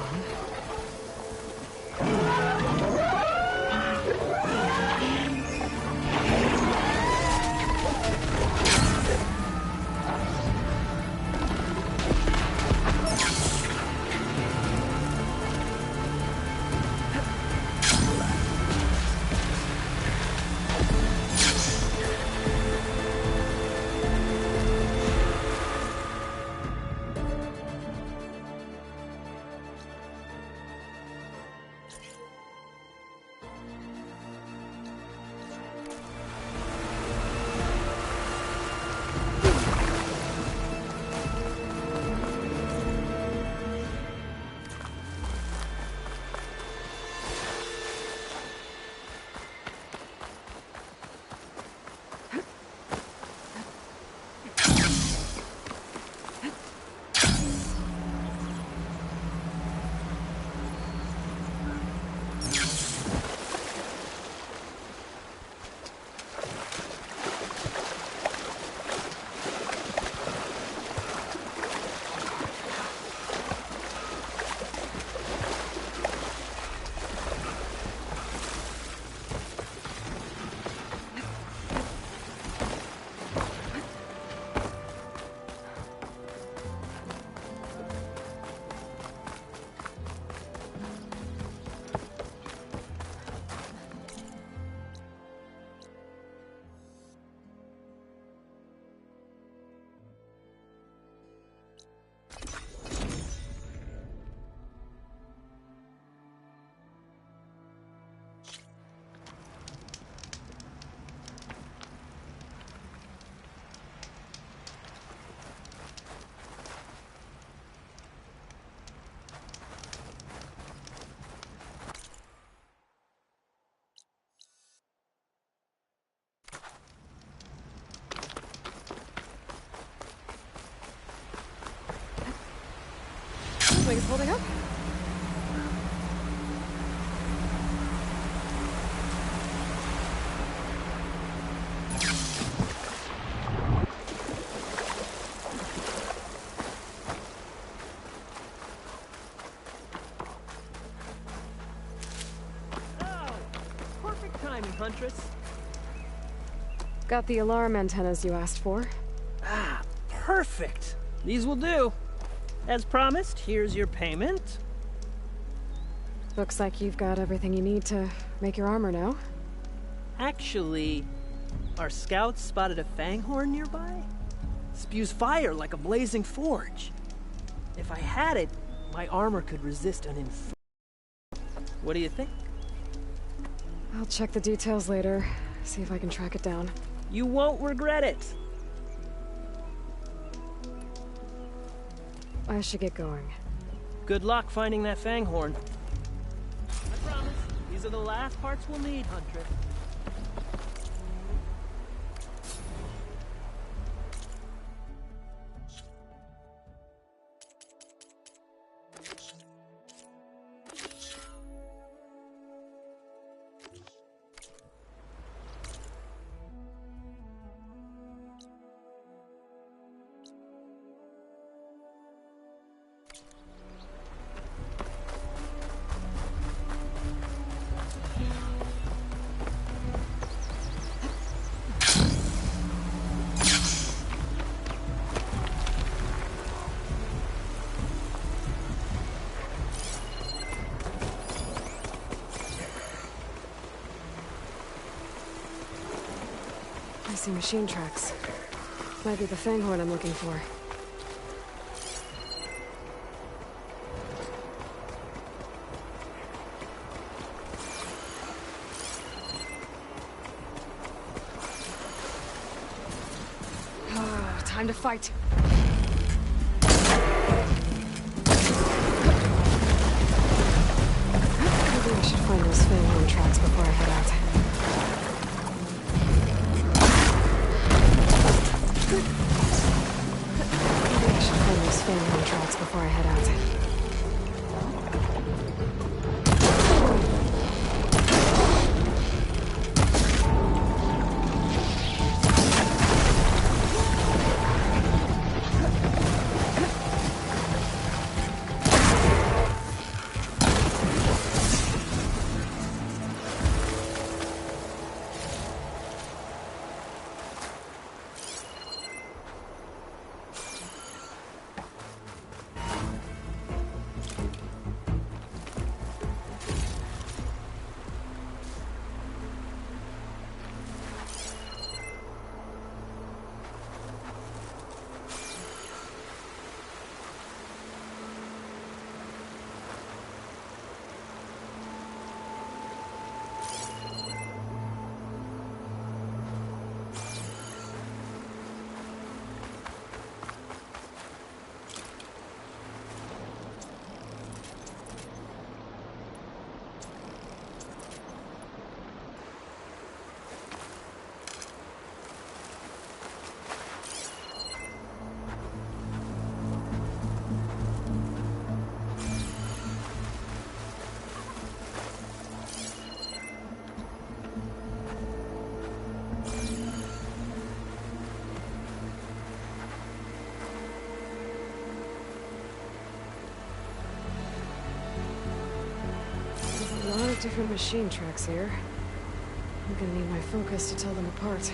[SPEAKER 4] like it's holding up.
[SPEAKER 19] Perfect timing, Huntress.
[SPEAKER 4] Got the alarm antennas you asked for.
[SPEAKER 19] Ah, perfect. These will do. As promised, here's your payment.
[SPEAKER 4] Looks like you've got everything you need to make your armor now.
[SPEAKER 19] Actually, our scouts spotted a fanghorn nearby. Spews fire like a blazing forge. If I had it, my armor could resist an What do you think?
[SPEAKER 4] I'll check the details later, see if I can track it down.
[SPEAKER 19] You won't regret it.
[SPEAKER 4] I should get going.
[SPEAKER 19] Good luck finding that fanghorn. I promise, these are the last parts we'll need, Huntress.
[SPEAKER 4] I see machine tracks. Might be the fanghorn I'm looking for. Time to fight. Maybe I should find those fanghorn tracks before I head out. Fanghorn tracks before I head out. A lot of different machine tracks here. I'm gonna need my focus to tell them apart.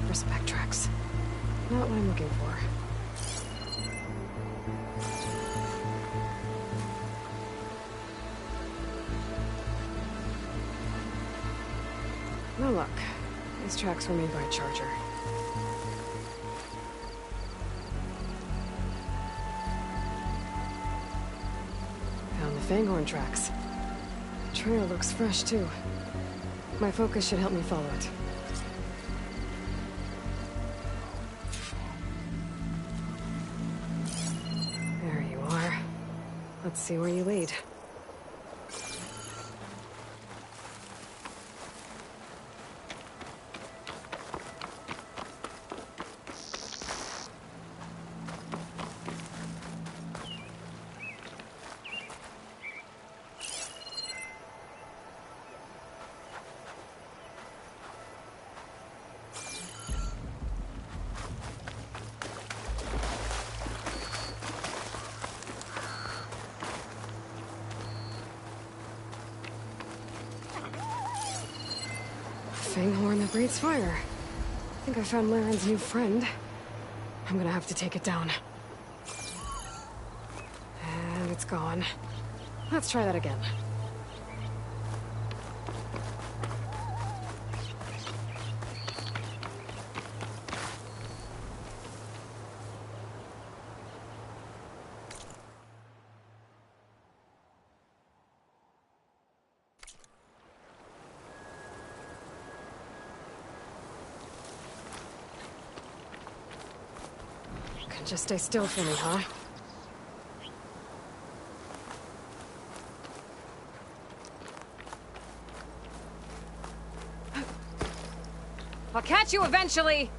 [SPEAKER 4] Respect tracks. Not what I'm looking for. No luck. These tracks were made by a charger. Found the fanghorn tracks. The trail looks fresh, too. My focus should help me follow it. There you are. Let's see where you lead. Fang horn that breathes fire. I think I found Laren's new friend. I'm gonna have to take it down. And it's gone. Let's try that again. Just stay still for me, huh? I'll catch you eventually!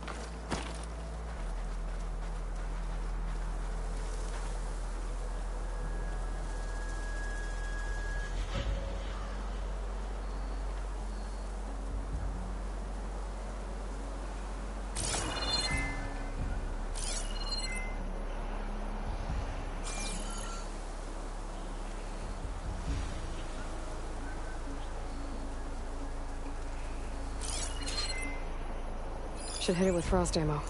[SPEAKER 4] Should hit it with frost ammo.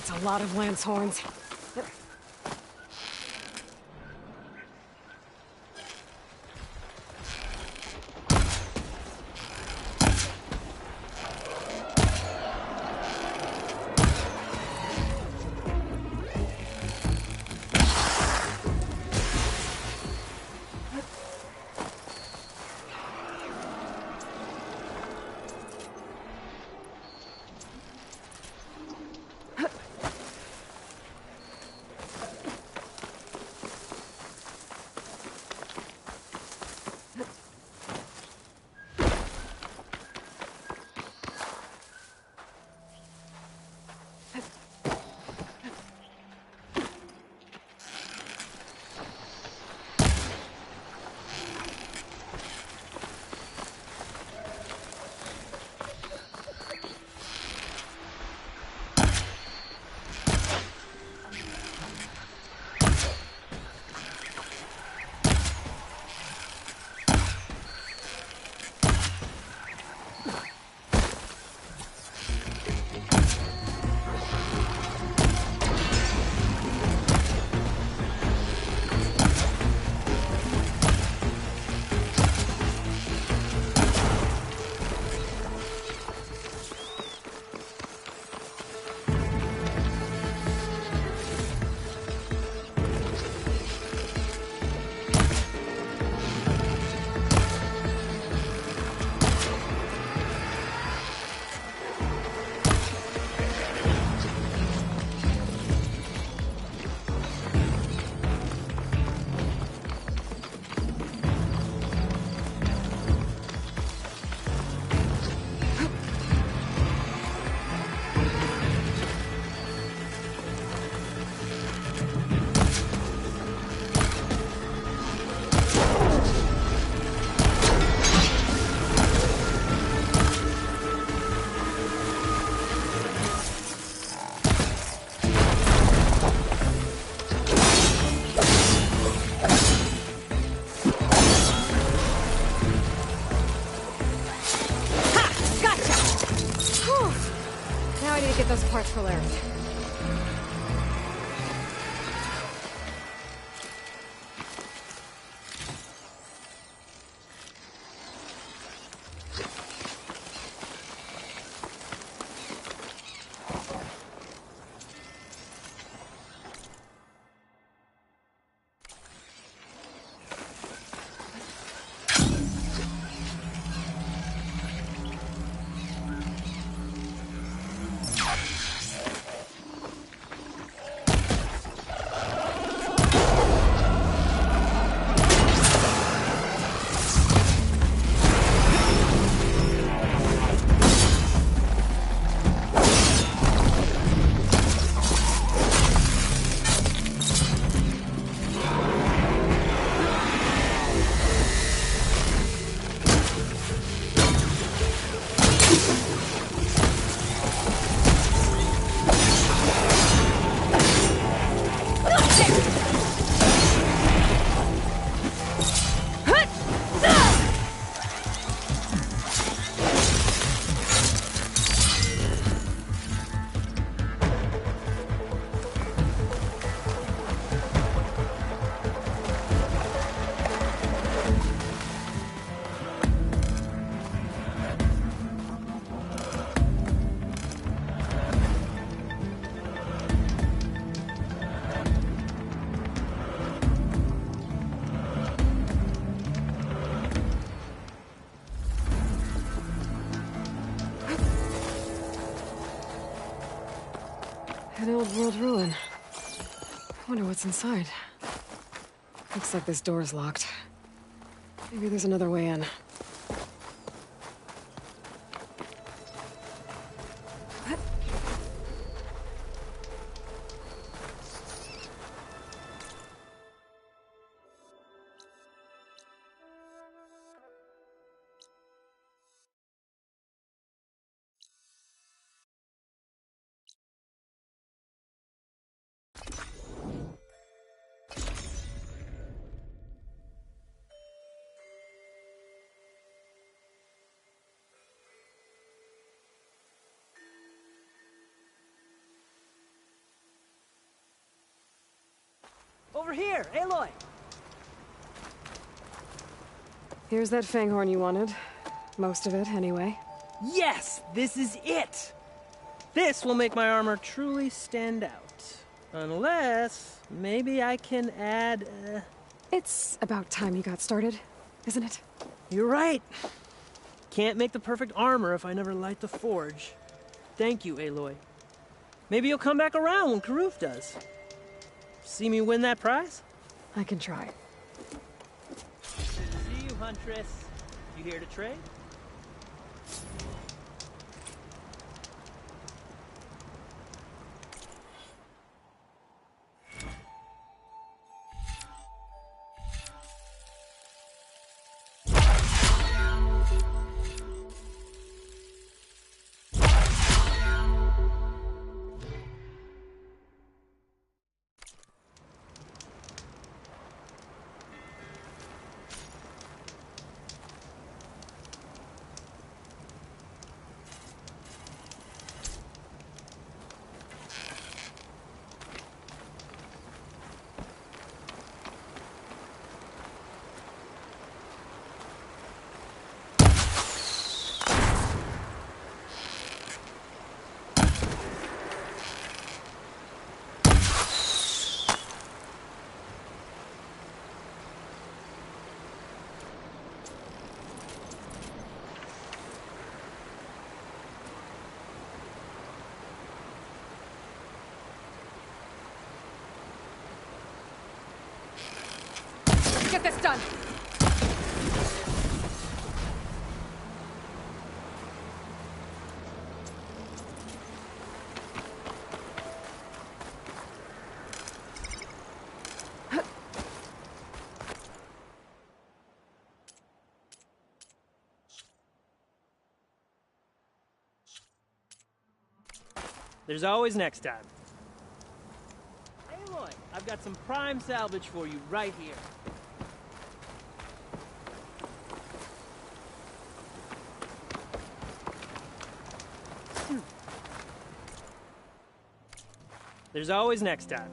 [SPEAKER 4] That's a lot of lance horns. Those parts for Larry. An old world ruin. Wonder what's inside. Looks like this door's locked. Maybe there's another way in.
[SPEAKER 19] Over here, Aloy!
[SPEAKER 4] Here's that fanghorn you wanted. Most of it, anyway.
[SPEAKER 19] Yes! This is it! This will make my armor truly stand out. Unless, maybe I can add,
[SPEAKER 4] It's about time you got started, isn't it?
[SPEAKER 19] You're right. Can't make the perfect armor if I never light the forge. Thank you, Aloy. Maybe you'll come back around when Karuf does. See me win that prize?
[SPEAKER 4] I can try.
[SPEAKER 19] Good to see you, Huntress. You here to trade?
[SPEAKER 22] Get this done!
[SPEAKER 19] There's always next time. Aloy, I've got some prime salvage for you right here. There's always next time.